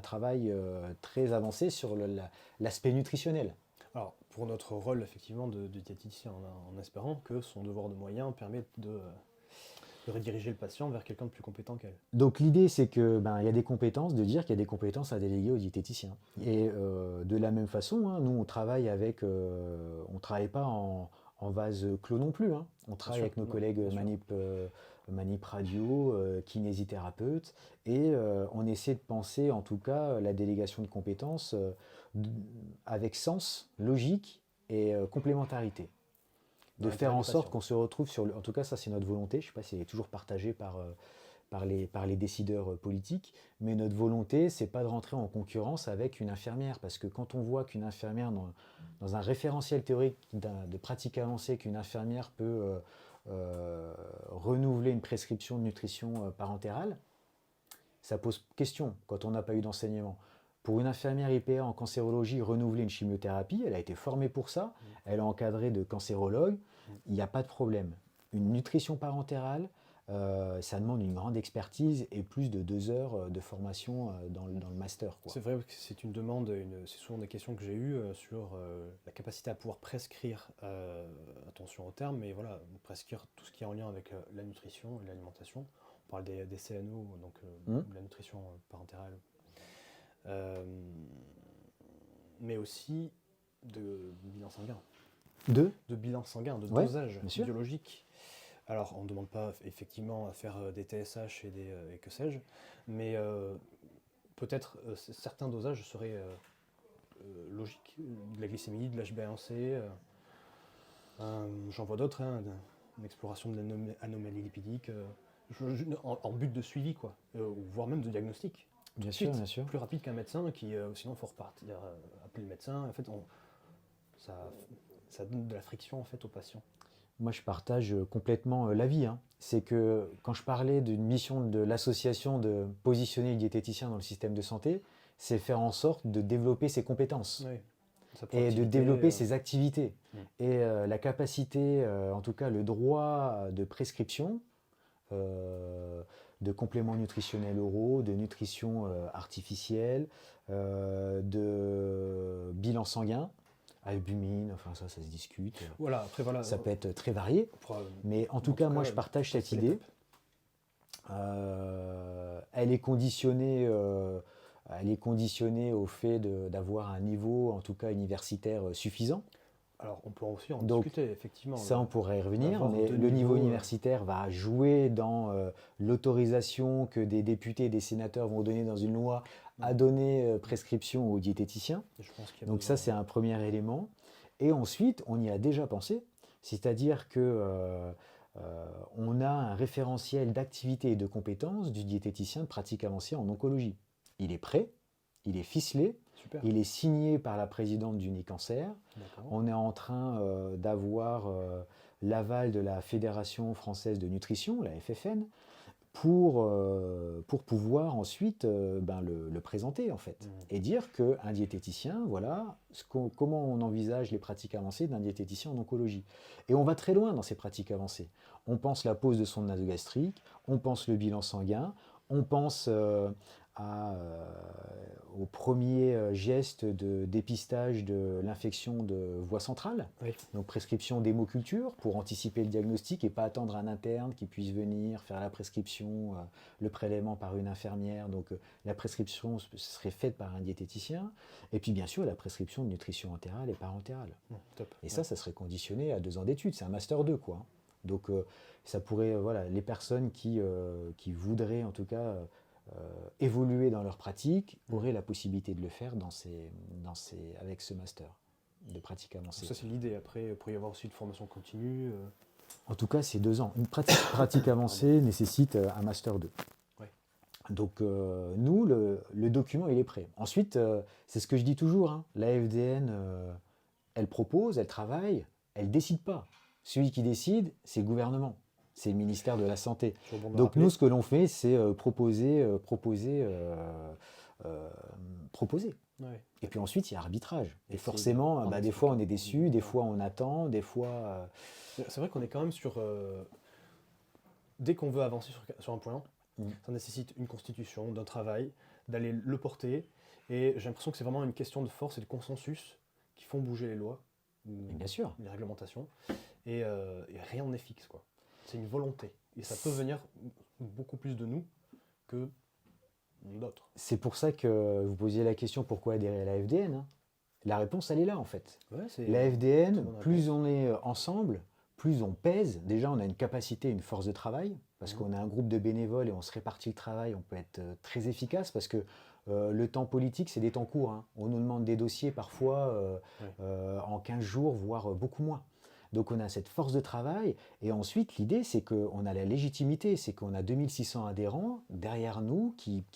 travail très avancé sur l'aspect nutritionnel. Alors, pour notre rôle, effectivement, de diététicien, en espérant que son devoir de moyen permette de rediriger le patient vers quelqu'un de plus compétent qu'elle. Donc l'idée, c'est que ben, il y a des compétences, de dire qu'il y a des compétences à déléguer aux diététiciens. Et de la même façon, hein, nous on travaille on travaille pas en vase clos non plus, hein. On travaille sûr, avec nos non, collègues bien sûr. manip radio, kinésithérapeutes, et on essaie de penser en tout cas la délégation de compétences d- avec sens, logique et complémentarité. De Dans faire l'intérêt en du sorte patient. qu'on se retrouve en tout cas ça c'est notre volonté, je ne sais pas si elle est toujours partagée par les décideurs politiques, mais notre volonté, c'est pas de rentrer en concurrence avec une infirmière, parce que quand on voit qu'une infirmière, dans un référentiel théorique de pratique avancée, qu'une infirmière peut renouveler une prescription de nutrition parentérale, ça pose question quand on n'a pas eu d'enseignement. Pour une infirmière IPA en cancérologie, renouveler une chimiothérapie, elle a été formée pour ça, elle a encadré de cancérologues, il n'y a pas de problème. Une nutrition parentérale, ça demande une grande expertise et plus de 2 heures de formation dans le master, quoi. C'est vrai que c'est une demande, c'est souvent des questions que j'ai eues sur la capacité à pouvoir prescrire, attention au terme, mais voilà, prescrire tout ce qui est en lien avec la nutrition et l'alimentation. On parle des CNO, donc la nutrition parentérale, euh, mais aussi de bilan sanguin. Deux, De bilan sanguin, de ouais, dosage bien sûr. biologique. Alors, on ne demande pas effectivement à faire des TSH et que sais-je, mais peut-être certains dosages seraient logiques. De la glycémie, de l'HbA1c, j'en vois d'autres, hein, une exploration de l'anomalie lipidique, en but de suivi, quoi, ou voire même de diagnostic. Bien Tout de sûr, suite, bien sûr. plus rapide qu'un médecin, sinon il faut repartir, appeler le médecin. En fait, ça, ça donne de la friction en fait, aux patients. Moi, je partage complètement l'avis, hein. C'est que quand je parlais d'une mission de l'association de positionner le diététicien dans le système de santé, c'est faire en sorte de développer ses compétences Oui, sa et de proactivité, développer ses activités. Mm. Et la capacité, en tout cas le droit de prescription, de compléments nutritionnels oraux, de nutrition artificielle, de bilan sanguin, albumine, enfin ça se discute. Voilà, après voilà, Ça peut être très varié, pour, mais en tout cas, moi je partage cette passer idée. l'étape. Elle est conditionnée au fait d'avoir un niveau, en tout cas universitaire, suffisant. Alors, on peut aussi en Donc, discuter, effectivement. ça, on pourrait y revenir, D'avoir mais deux le niveau niveaux, universitaire va jouer dans l'autorisation que des députés et des sénateurs vont donner dans une loi à donner prescription aux diététiciens. je pense qu'il y a Donc ça, besoin. c'est un premier élément. Et ensuite, on y a déjà pensé, c'est-à-dire que on a un référentiel d'activité et de compétences du diététicien de pratique avancée en oncologie. Il est prêt, il est ficelé, Super. il est signé par la présidente d'Unicancer. D'accord. On est en train d'avoir l'aval de la Fédération française de nutrition, la FFN, pour pouvoir ensuite le présenter en fait. Et dire qu'un diététicien, voilà comment on envisage les pratiques avancées d'un diététicien en oncologie. Et on va très loin dans ces pratiques avancées. On pense la pose de sonde nasogastrique, on pense le bilan sanguin, on pense au premier geste de dépistage de l'infection de voie centrale, Oui. donc prescription d'hémoculture pour anticiper le diagnostic et pas attendre un interne qui puisse venir faire la prescription, le prélèvement par une infirmière, donc la prescription serait faite par un diététicien, et puis bien sûr la prescription de nutrition entérale et parentérale. Top. Et ça serait conditionné à 2 ans d'études, c'est un master 2 quoi. Donc ça pourrait, voilà, les personnes qui voudraient en tout cas évoluer dans leur pratique auraient la possibilité de le faire avec ce master de pratique avancée. Ça, c'est l'idée. Après, il pourrait y avoir aussi une formation continue. En tout cas, c'est 2 ans. Une pratique avancée nécessite un master 2. Ouais. Donc, nous, le document, il est prêt. Ensuite, c'est ce que je dis toujours, hein, la FDN, elle propose, elle travaille, elle ne décide pas. Celui qui décide, c'est le gouvernement. C'est le ministère de la Santé. Donc nous, ce que l'on fait, c'est proposer. Ouais. Et puis ensuite, il y a arbitrage. Et Et forcément, des fois, on est déçu, des fois, on attend, des fois... C'est vrai qu'on est quand même sur... dès qu'on veut avancer sur un point, ça nécessite une constitution, d'un travail, d'aller le porter. Et j'ai l'impression que c'est vraiment une question de force et de consensus qui font bouger les lois, bien sûr. les réglementations. Et rien n'est fixe, quoi. C'est une volonté. Et ça peut venir beaucoup plus de nous que d'autres. C'est pour ça que vous posiez la question pourquoi adhérer à la FDN. Hein. La réponse, elle est là en fait. Ouais, la FDN, plus on est ensemble, plus on pèse. Déjà, on a une capacité, une force de travail, parce qu'on a un groupe de bénévoles et on se répartit le travail, on peut être très efficace, parce que le temps politique, c'est des temps courts. Hein. On nous demande des dossiers parfois en 15 jours, voire beaucoup moins. Donc on a cette force de travail, et ensuite l'idée c'est qu'on a la légitimité, c'est qu'on a 2600 adhérents derrière nous qui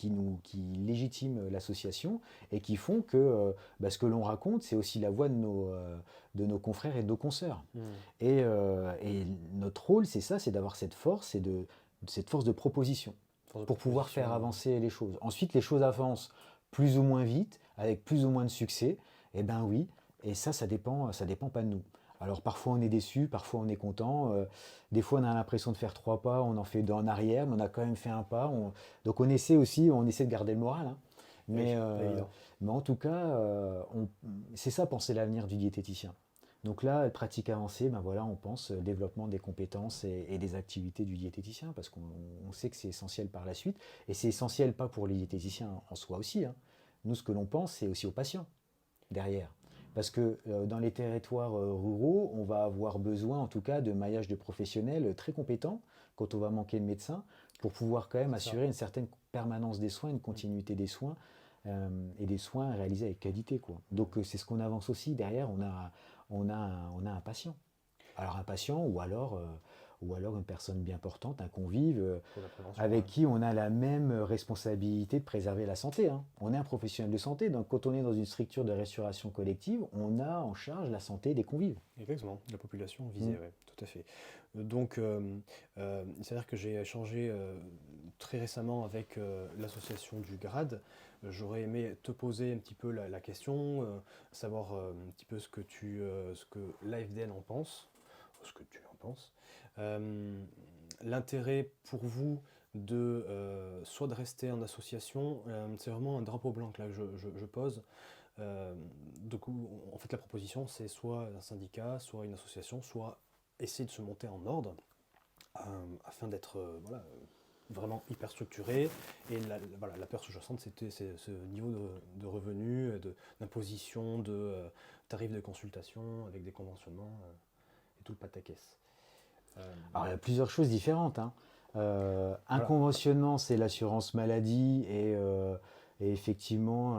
légitiment l'association et qui font que ce que l'on raconte, c'est aussi la voix de nos confrères et de nos consoeurs. Et notre rôle, c'est ça, c'est d'avoir cette force, cette force de proposition pour pouvoir faire avancer les choses. Ensuite, les choses avancent plus ou moins vite, avec plus ou moins de succès, et ben oui, et ça dépend pas de nous. Alors parfois on est déçu, parfois on est content, des fois on a l'impression de faire 3 pas, on en fait 2 en arrière, mais on a quand même fait un pas. Donc on essaie de garder le moral. Hein. Mais en tout cas, c'est ça penser l'avenir du diététicien. Donc là, pratique avancée, on pense développement des compétences et des activités du diététicien, parce qu'on sait que c'est essentiel par la suite, et c'est essentiel pas pour les diététiciens en soi aussi. Hein. Nous, ce que l'on pense, c'est aussi aux patients derrière. Parce que dans les territoires ruraux, on va avoir besoin en tout cas de maillage de professionnels très compétents quand on va manquer de médecins pour pouvoir quand même assurer une certaine permanence des soins, une continuité des soins et des soins réalisés avec qualité, quoi. Donc c'est ce qu'on avance aussi. Derrière, on a un patient. Alors un patient ou alors une personne bien portante, un convive, avec qui on a la même responsabilité de préserver la santé. Hein. On est un professionnel de santé, donc quand on est dans une structure de restauration collective, on a en charge la santé des convives. Exactement, la population visée, oui, tout à fait. Donc, il s'avère que j'ai échangé très récemment avec l'association du GRAD. J'aurais aimé te poser un petit peu la question, savoir un petit peu ce que l'AFDN en pense, ce que tu en penses. L'intérêt pour vous soit de rester en association, c'est vraiment un drapeau blanc que là, je pose. Du coup, en fait, la proposition, c'est soit un syndicat, soit une association, soit essayer de se monter en ordre afin d'être voilà, vraiment hyper structuré. Et voilà, la peur sous-jacente, c'est ce niveau de revenus, d'imposition, tarifs de consultation avec des conventionnements et tout le pataquès. Alors, il y a plusieurs choses différentes, hein. Un Voilà. conventionnement, c'est l'assurance maladie et effectivement,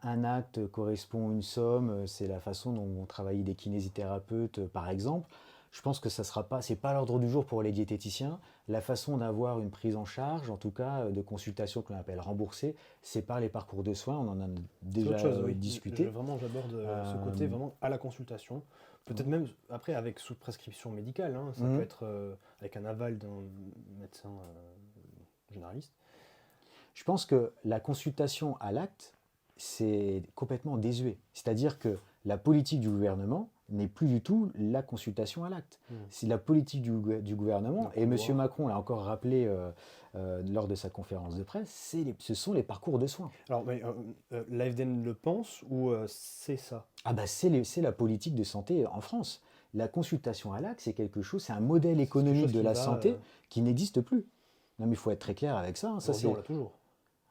un acte correspond à une somme, c'est la façon dont vont travailler des kinésithérapeutes, par exemple. Je pense que ça sera pas, c'est pas à l'ordre du jour pour les diététiciens. La façon d'avoir une prise en charge, en tout cas de consultation que l'on appelle remboursée, c'est par les parcours de soins. On en a C'est déjà autre chose, oui. discuté. Vraiment, j'aborde ce côté Euh, vraiment à la consultation. Peut-être ouais. même après avec sous prescription médicale, hein, ça peut Mhm. être avec un aval d'un médecin généraliste. Je pense que la consultation à l'acte, c'est complètement désuet. C'est-à-dire que la politique du gouvernement n'est plus du tout la consultation à l'acte. C'est la politique du gouvernement, Le et M. couloir. Macron l'a encore rappelé lors de sa conférence de presse, ce sont les parcours de soins. Alors, mais l'AFDN le pense ou c'est ça? Ah bah c'est la politique de santé en France. La consultation à l'acte, c'est quelque chose, c'est un modèle C'est quelque économique chose de qui la va. santé qui n'existe plus. Non mais il faut être très clair avec ça, hein. Ça Aujourd'hui, on c'est l'a toujours.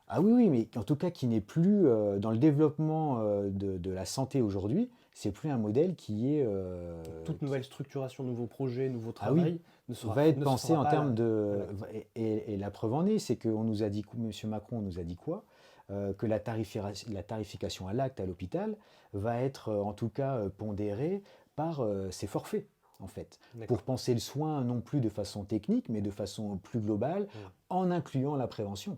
Ah oui, oui, mais en tout cas qui n'est plus dans le développement de la santé aujourd'hui, c'est plus un modèle qui est... Donc, toute nouvelle structuration, nouveau projet, nouveau Ah oui, travail va être ne se pensé fera en pas termes à de... l'acte. Et la preuve en est, c'est qu'on nous a dit, M. Macron nous a dit quoi? Que la tarification à l'acte à l'hôpital va être en tout cas pondérée par ses forfaits, en fait, pour D'accord. penser le soin non plus de façon technique, mais de façon plus globale, Mm. en incluant la prévention.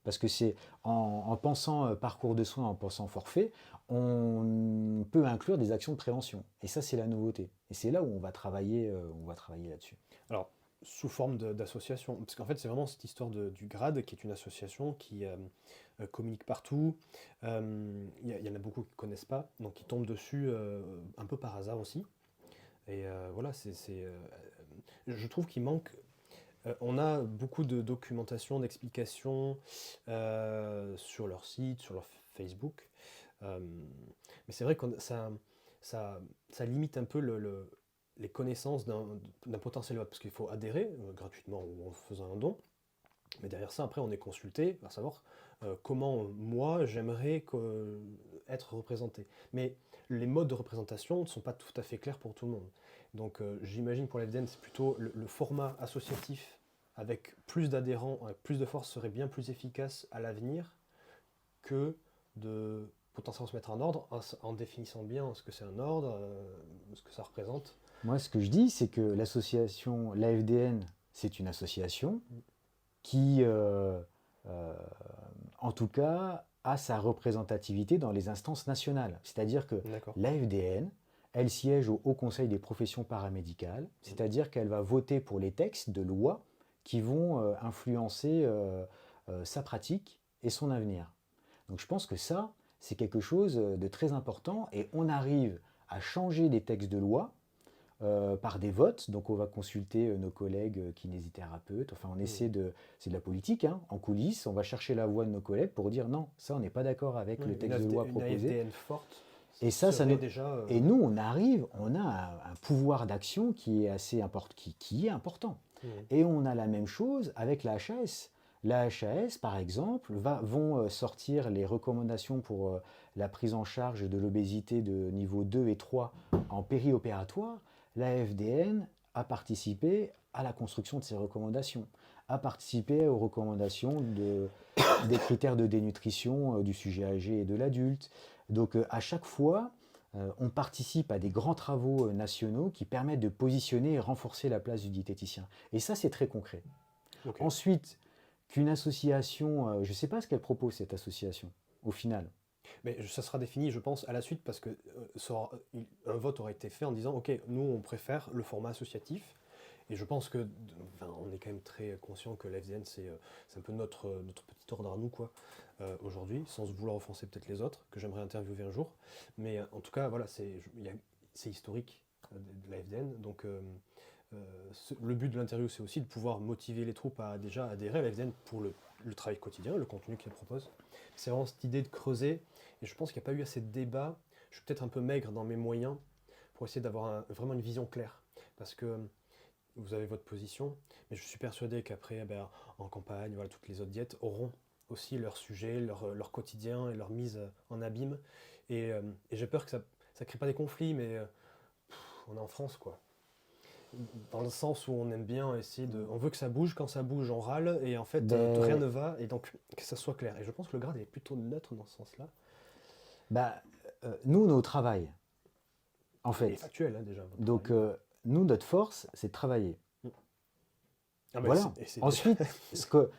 Parce que c'est en pensant parcours de soins, en pensant forfait, on peut inclure des actions de prévention. Et ça, c'est la nouveauté. Et c'est là où on va travailler là-dessus. Alors, sous forme d'association, parce qu'en fait, c'est vraiment cette histoire du GRAD, qui est une association qui communique partout. Il y en a beaucoup qui ne connaissent pas, donc qui tombent dessus un peu par hasard aussi. Et voilà, je trouve qu'il manque. On a beaucoup de documentation, d'explications sur leur site, sur leur Facebook. Euh, mais c'est vrai que ça, ça limite un peu les connaissances d'un potentiel vote, parce qu'il faut adhérer gratuitement ou en faisant un don. Mais derrière ça, après, on est consulté à savoir comment moi j'aimerais être représenté. Mais les modes de représentation ne sont pas tout à fait clairs pour tout le monde. Donc j'imagine pour l'FDN, c'est plutôt le format associatif avec plus d'adhérents, avec plus de force serait bien plus efficace à l'avenir que de potentiellement se mettre en ordre en définissant bien ce que c'est un ordre, ce que ça représente. Moi, ce que je dis, c'est que l'association, l'AFDN, c'est une association qui, euh, en tout cas, a sa représentativité dans les instances nationales. C'est-à-dire que D'accord. l'AFDN, elle siège au Haut Conseil des professions paramédicales, c'est-à-dire qu'elle va voter pour les textes de loi qui vont influencer sa pratique et son avenir. Donc je pense que ça, c'est quelque chose de très important et on arrive à changer des textes de loi par des votes. Donc on va consulter nos collègues kinésithérapeutes. Enfin, on essaie de... C'est de la politique, hein, en coulisses. On va chercher la voix de nos collègues pour dire non, ça, on n'est pas d'accord avec le texte de loi Une proposé. AFDN forte Et ça, serait déjà. et nous, on arrive, on a un pouvoir d'action qui est assez important, qui est important. Et on a la même chose avec la HAS. La HAS, par exemple, vont sortir les recommandations pour la prise en charge de l'obésité de niveau 2 et 3 en périopératoire. La FDN a participé à la construction de ces recommandations, a participé aux recommandations des critères de dénutrition du sujet âgé et de l'adulte. Donc à chaque fois, on participe à des grands travaux nationaux qui permettent de positionner et renforcer la place du diététicien. Et ça, c'est très concret. Ok. Ensuite, qu'une association, je ne sais pas ce qu'elle propose, cette association, au final. Mais ça sera défini, je pense, à la suite, parce que un vote aura été fait en disant, ok, nous, on préfère le format associatif. Et je pense que, enfin, on est quand même très conscient que l'FDN, c'est un peu notre petit ordre à nous, quoi, aujourd'hui, sans vouloir offenser peut-être les autres, que j'aimerais interviewer un jour. Mais en tout cas, voilà, c'est historique de l'AFDN. Donc, le but de l'interview, c'est aussi de pouvoir motiver les troupes à déjà adhérer à la FDN pour le travail quotidien, le contenu qu'elle propose. C'est vraiment cette idée de creuser, et je pense qu'il n'y a pas eu assez de débat. Je suis peut-être un peu maigre dans mes moyens pour essayer d'avoir vraiment une vision claire. Parce que vous avez votre position, mais je suis persuadé qu'après, en campagne, voilà, toutes les autres diètes auront aussi leur sujet, leur quotidien et leur mise en abîme. Et j'ai peur que ça ne crée pas des conflits, mais on est en France, quoi. Dans le sens où on aime bien essayer de... On veut que ça bouge, quand ça bouge, on râle, et en fait, rien Ben, ne va, et donc que ça soit clair. Et je pense que le grade est plutôt neutre dans ce sens-là. bah, nous, on est au travail, en Et fait. factuel, hein, déjà, votre Donc, travail. nous, notre force, c'est de travailler. Ah bah, Voilà. c'est déjà... Ensuite,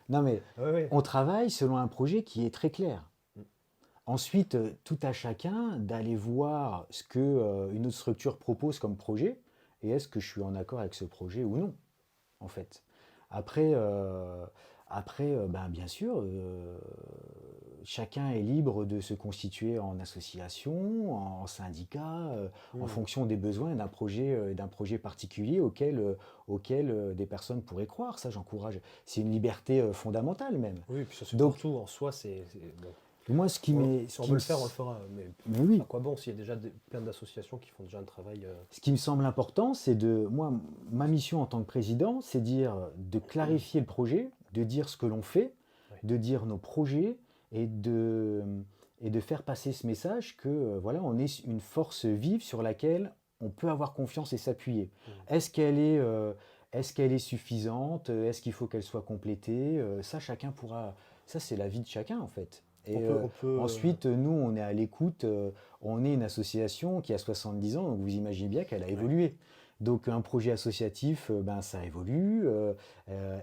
non mais, Ouais, ouais. on travaille selon un projet qui est très clair. Mm. Ensuite, tout à chacun d'aller voir ce que une autre structure propose comme projet et est-ce que je suis en accord avec ce projet ou non, en fait. Après, ben, bien sûr, chacun est libre de se constituer en association, en syndicat, en Mm. fonction des besoins d'un projet particulier auquel des personnes pourraient croire. Ça, j'encourage. C'est une liberté fondamentale même. Oui, puis ça c'est Donc, partout, en soi, bon. moi, ce qui m'est, Si on veut le faire, on le fera. Mais mais à oui, quoi bon s'il y a déjà plein d'associations qui font déjà un travail. ce qui me semble important, c'est moi, ma mission en tant que président, c'est de clarifier le projet, de dire ce que l'on fait, Ouais. de dire nos projets et de faire passer ce message que voilà, on est une force vive sur laquelle on peut avoir confiance et s'appuyer. Mm. Est-ce qu'elle est suffisante? Est-ce qu'il faut qu'elle soit complétée? Ça, chacun pourra. Ça, c'est la vie de chacun en fait. Et On peut ensuite, nous, on est à l'écoute. On est une association qui a 70 ans, donc vous imaginez bien qu'elle a ouais. évolué. Donc un projet associatif, ben, ça évolue.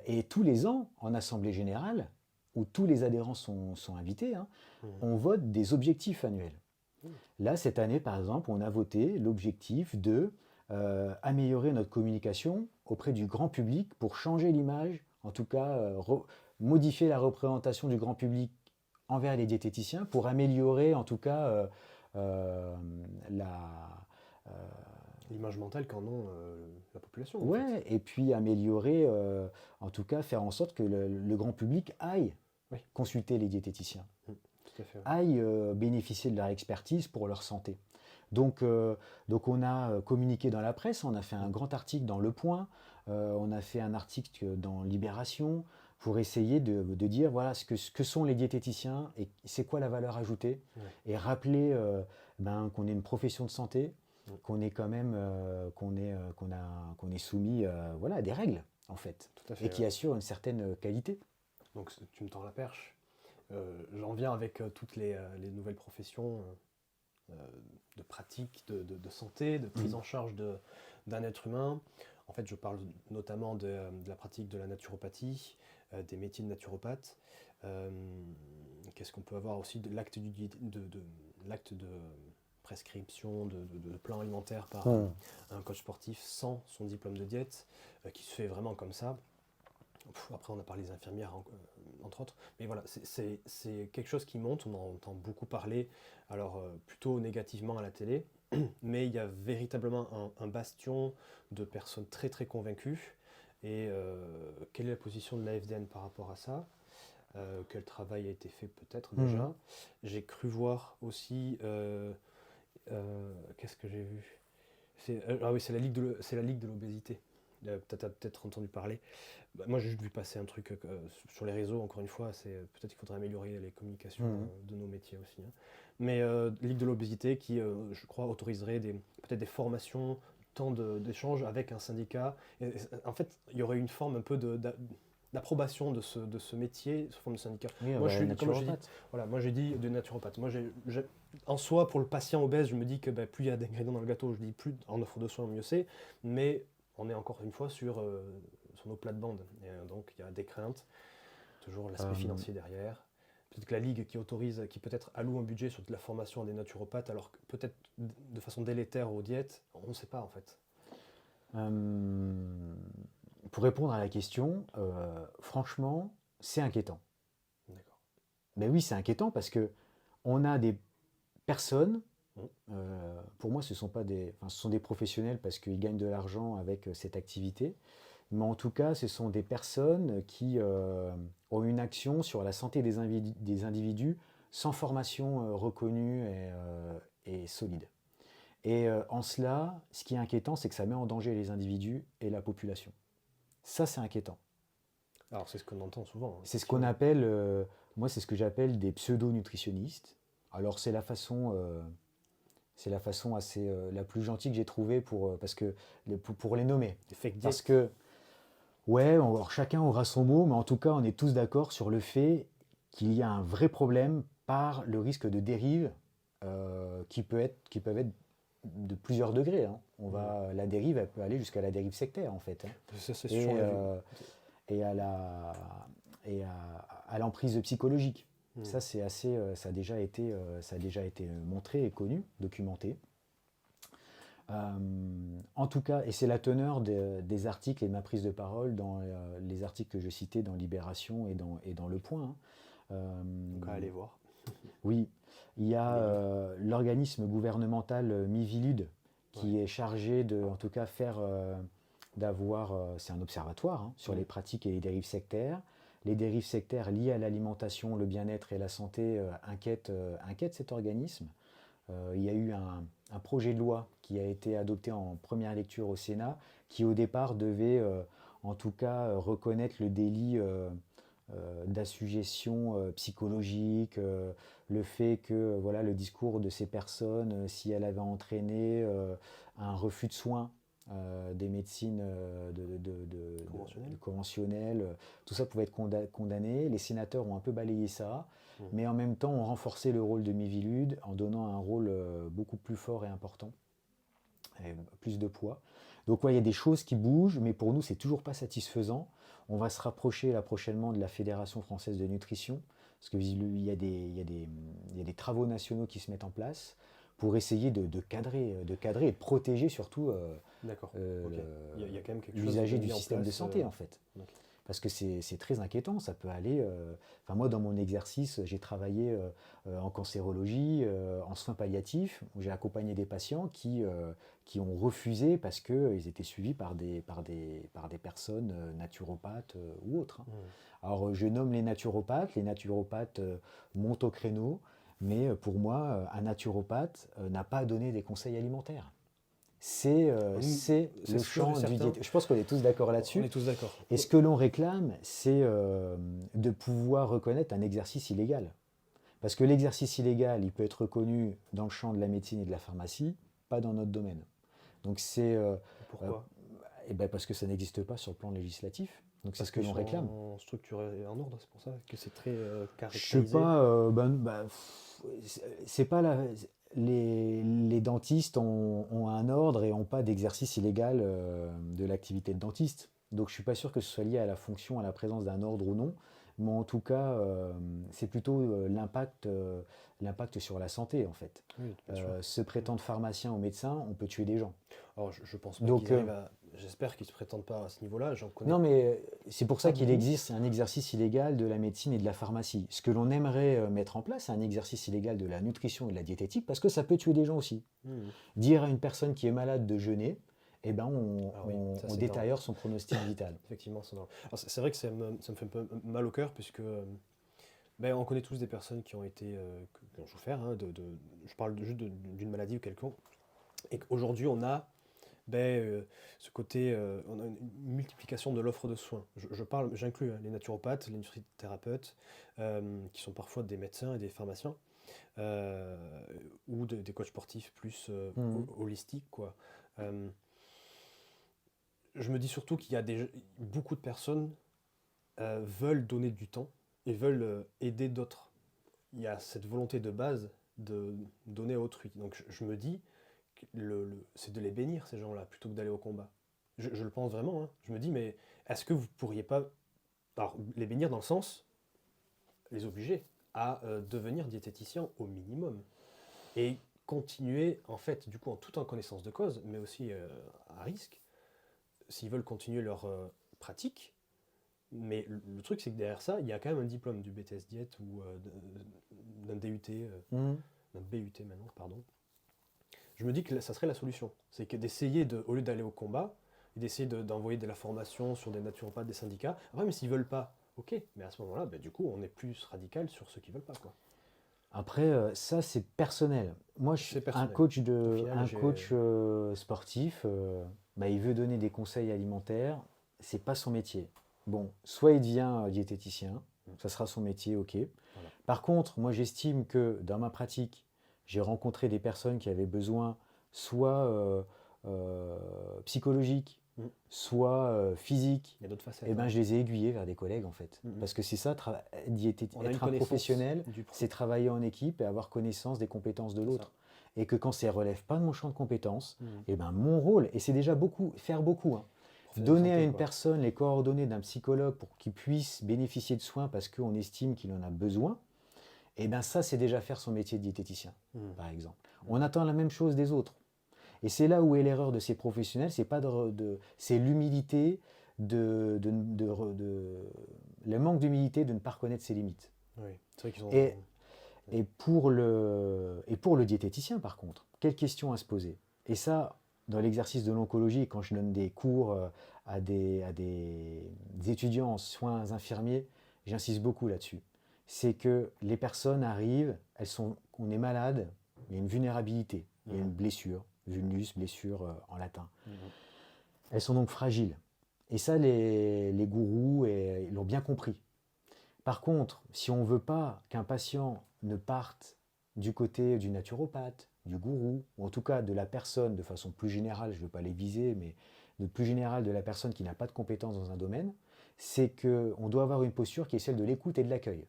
Et tous les ans, en assemblée générale, où tous les adhérents sont invités, hein, Mm. on vote des objectifs annuels. Mm. Là, cette année, par exemple, on a voté l'objectif de améliorer notre communication auprès du grand public pour changer l'image, en tout cas modifier la représentation du grand public envers les diététiciens pour améliorer en tout cas la, euh, L'image mentale qu'en ont la population, en fait. ouais, et puis améliorer, en tout cas faire en sorte que le grand public aille Oui. consulter les diététiciens, Mm. Tout à fait. aille bénéficier de leur expertise pour leur santé. Donc on a communiqué dans la presse, on a fait un grand article dans Le Point, on a fait un article dans Libération pour essayer de dire voilà ce que sont les diététiciens et c'est quoi la valeur ajoutée Ouais. et rappeler qu'on est une profession de santé, Ouais. qu'on est quand même qu'on est soumis voilà, à des règles en fait Tout à fait. et qui assurent une certaine qualité. Donc tu me tends la perche. J'en viens avec toutes les nouvelles professions de pratique, de santé, de prise en charge d'un être humain. En fait, je parle notamment de la pratique de la naturopathie, des métiers de naturopathe. Qu'est-ce qu'on peut avoir aussi de l'acte l'acte de prescription de plan alimentaire par un coach sportif sans son diplôme de diète, qui se fait vraiment comme ça. Après, on a parlé des infirmières, entre autres. Mais voilà, c'est quelque chose qui monte. On en entend beaucoup parler, alors plutôt négativement à la télé. Mais il y a véritablement un bastion de personnes très très convaincues. Et quelle est la position de la FDN par rapport à ça? Quel travail a été fait peut-être déjà? J'ai cru voir aussi... qu'est-ce que j'ai vu? Ah oui, c'est la Ligue de l'obésité. T'as peut-être entendu parler. Bah, moi, j'ai juste vu passer un truc sur les réseaux, encore une fois, c'est peut-être qu'il faudrait améliorer les communications de nos métiers aussi, hein. Mais Ligue de l'obésité qui, je crois, autoriserait peut-être des formations, temps d'échange avec un syndicat. En fait, il y aurait une forme un peu d'approbation de ce métier, sous forme de syndicat. Oui, Moi, je suis, comme j'ai dit, naturopathe. voilà, moi j'ai dit de naturopathe. Moi, en soi, pour le patient obèse, je me dis que plus il y a d'ingrédients dans le gâteau, je dis plus en offre de soins, mieux c'est. Mais on est encore une fois sur nos plates-bandes. Et, donc il y a des craintes, toujours l'aspect financier derrière. Peut-être que la Ligue qui peut-être alloue un budget sur de la formation à des naturopathes, alors que peut-être de façon délétère aux diètes, on ne sait pas en fait. Pour répondre à la question, franchement, c'est inquiétant. D'accord. Mais oui, c'est inquiétant parce que on a des personnes Pour moi, ce sont pas ce sont des professionnels parce qu'ils gagnent de l'argent avec cette activité. Mais en tout cas, ce sont des personnes qui ont une action sur la santé des individus sans formation reconnue et solide. Et en cela, ce qui est inquiétant, c'est que ça met en danger les individus et la population. Ça, c'est inquiétant. Alors, c'est ce qu'on entend souvent, hein, C'est ce qu'on effectivement. appelle, moi, c'est ce que j'appelle des pseudo-nutritionnistes. Alors, c'est la façon assez, la plus gentille que j'ai trouvée parce que, pour les nommer. Des fake Parce diets. que, ouais, alors chacun aura son mot, mais en tout cas, on est tous d'accord sur le fait qu'il y a un vrai problème par le risque de dérive qui peuvent être de plusieurs degrés, hein. La dérive, elle peut aller jusqu'à la dérive sectaire, en fait, hein. Ça, c'est Et, sûr, on l'a vu. et et à l'emprise psychologique. Hmm. Ça, c'est assez, ça a déjà été montré et connu, documenté. En tout cas, et c'est la teneur des articles et de ma prise de parole dans les articles que je citais dans Libération et dans Le Point, hein. Donc, à aller voir. Oui, il y a Les liens. l'organisme gouvernemental Miviludes Ouais. qui est chargé de, en tout cas, c'est un observatoire, hein, sur Mm. les pratiques et les dérives sectaires. Les dérives sectaires liées à l'alimentation, le bien-être et la santé inquiètent cet organisme. Il y a eu un projet de loi qui a été adopté en première lecture au Sénat qui au départ devait en tout cas reconnaître le délit d'assujetion psychologique, le fait que voilà, le discours de ces personnes, si elle avait entraîné un refus de soins des médecines Conventionnel. conventionnelles, tout ça pouvait être condamné. Les sénateurs ont un peu balayé ça, Mm. mais en même temps ont renforcé le rôle de Miviludes en donnant un rôle beaucoup plus fort et important, et plus de poids. Donc ouais, il y a des choses qui bougent, mais pour nous, c'est toujours pas satisfaisant. On va se rapprocher là prochainement de la Fédération française de nutrition, parce qu'il y a il y a des travaux nationaux qui se mettent en place pour essayer de cadrer et de protéger surtout D'accord. euh, Ok. Il y a quand même quelque chose de l'usager du mis en système de place. santé en fait. Ok. Parce que c'est très inquiétant, ça peut aller. Enfin, moi, dans mon exercice, j'ai travaillé en cancérologie, en soins palliatifs, où j'ai accompagné des patients qui ont refusé parce qu'ils étaient suivis par des personnes naturopathes ou autres, hein. Mm. Alors, je nomme les naturopathes montent au créneau, mais pour moi, un naturopathe n'a pas à donner des conseils alimentaires. C'est C'est le sûr et champ du certain. diététicien. Je pense qu'on est tous d'accord On là-dessus. est tous d'accord. Et ce que l'on réclame, c'est de pouvoir reconnaître un exercice illégal. Parce que l'exercice illégal, il peut être reconnu dans le champ de la médecine et de la pharmacie, pas dans notre domaine. Donc euh, Pourquoi? eh ben parce que ça n'existe pas sur le plan législatif. Donc c'est Parce ce que qu'ils l'on réclame. sont structurés en ordre, c'est pour ça que c'est très Je sais caractérisé. pas, c'est pas les dentistes ont un ordre et n'ont pas d'exercice illégal de l'activité de dentiste. Donc je suis pas sûr que ce soit lié à la fonction, à la présence d'un ordre ou non. Mais en tout cas, c'est plutôt l'impact sur la santé en fait. Oui, bien sûr. Se prétendre pharmacien ou médecin, on peut tuer des gens. Alors, je pense pas Donc qu'ils arrivent à. J'espère qu'ils se prétendent pas à ce niveau-là. J'en connais non, mais c'est pour ça pas qu'il beaucoup. existe un exercice illégal de la médecine et de la pharmacie. Ce que l'on aimerait mettre en place, c'est un exercice illégal de la nutrition et de la diététique, parce que ça peut tuer des gens aussi. Hmm. Dire à une personne qui est malade de jeûner, eh ben Ah oui, ça on c'est dangereux. détériore son pronostic vital. Effectivement, c'est dangereux. Alors, c'est vrai que ça me fait un peu mal au cœur, puisque ben, on connaît tous des personnes qui ont été, qui ont souffert, hein, je parle juste d'une maladie ou quelconque, et qu'aujourd'hui on a ben, ce côté, on a une multiplication de l'offre de soins. J'inclus hein, les naturopathes, les nutrithérapeutes, qui sont parfois des médecins et des pharmaciens, euh, ou des coachs sportifs plus Mhm. holistiques, quoi. Euh, je me dis surtout qu'il y a beaucoup de personnes veulent donner du temps et veulent aider d'autres. Il y a cette volonté de base de donner à autrui. Donc je me dis que c'est de les bénir, ces gens-là, plutôt que d'aller au combat. Je le pense vraiment, hein. Je me dis, mais est-ce que vous pourriez pas, alors, les bénir dans le sens, les obliger à devenir diététicien au minimum et continuer, en fait, du coup, tout en connaissance de cause, mais aussi à risque, s'ils veulent continuer leur pratique. Mais le truc, c'est que derrière ça, il y a quand même un diplôme du BTS Diète ou d'un DUT, Mhm. d'un BUT maintenant, pardon. je me dis que ça serait la solution. C'est que d'essayer, au lieu d'aller au combat, d'essayer d'envoyer de la formation sur des naturopathes, des syndicats. Après, mais s'ils veulent pas, ok, mais à ce moment-là, ben, du coup, on est plus radical sur ceux qui veulent pas, quoi. Après, ça, c'est personnel. Moi, C'est un personnel. coach, Au final, sportif, bah, il veut donner des conseils alimentaires, c'est pas son métier. Bon, soit il devient diététicien, ça sera son métier, ok. Voilà. Par contre, moi, j'estime que dans ma pratique, j'ai rencontré des personnes qui avaient besoin soit psychologique, Mm. soit physique. Il y a d'autres facettes. Et ben, Hein. je les ai aiguillés vers des collègues, en fait. Mhm. Parce que c'est ça, On a une être un connaissance professionnel, du c'est travailler en équipe et avoir connaissance des compétences de C'est l'autre. ça. Et que quand ça ne relève pas de mon champ de compétences, Mhm. et ben mon rôle, et c'est déjà beaucoup, faire beaucoup, hein, Professionnel de donner à santé, une quoi. personne les coordonnées d'un psychologue pour qu'il puisse bénéficier de soins parce qu'on estime qu'il en a besoin, et ben ça, c'est déjà faire son métier de diététicien, Mhm. par exemple. On attend la même chose des autres. Et c'est là où est l'erreur de ces professionnels, c'est pas c'est l'humilité, le manque d'humilité de ne pas reconnaître ses limites. Oui, c'est vrai qu'ils ont. Et, et pour le diététicien, par contre, quelle question à se poser? Et ça, dans l'exercice de l'oncologie, quand je donne des cours à des étudiants en soins infirmiers, j'insiste beaucoup là-dessus. C'est que les personnes arrivent, on est malade, il y a une vulnérabilité, il y a une blessure, vulnus, blessure en latin. Mhm. Elles sont donc fragiles. Et ça, les gourous ils l'ont bien compris. Par contre, si on ne veut pas qu'un patient ne parte du côté du naturopathe, du gourou, ou en tout cas de la personne de façon plus générale, je ne veux pas les viser, mais de plus générale de la personne qui n'a pas de compétences dans un domaine, c'est qu'on doit avoir une posture qui est celle de l'écoute et de l'accueil.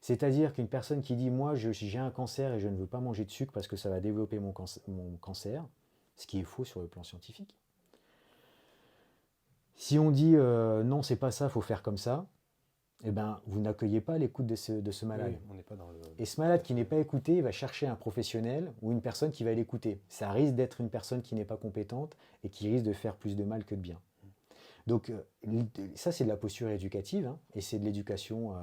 C'est-à-dire qu'une personne qui dit « moi j'ai un cancer et je ne veux pas manger de sucre parce que ça va développer mon cancer », ce qui est faux sur le plan scientifique. Si on dit non, c'est pas ça, il faut faire comme ça, eh ben, vous n'accueillez pas l'écoute de ce malade. Oui, on n'est pas dans le. Et ce malade qui n'est pas écouté, il va chercher un professionnel ou une personne qui va l'écouter. Ça risque d'être une personne qui n'est pas compétente et qui risque de faire plus de mal que de bien. Donc ça, c'est de la posture éducative, hein, et c'est de l'éducation,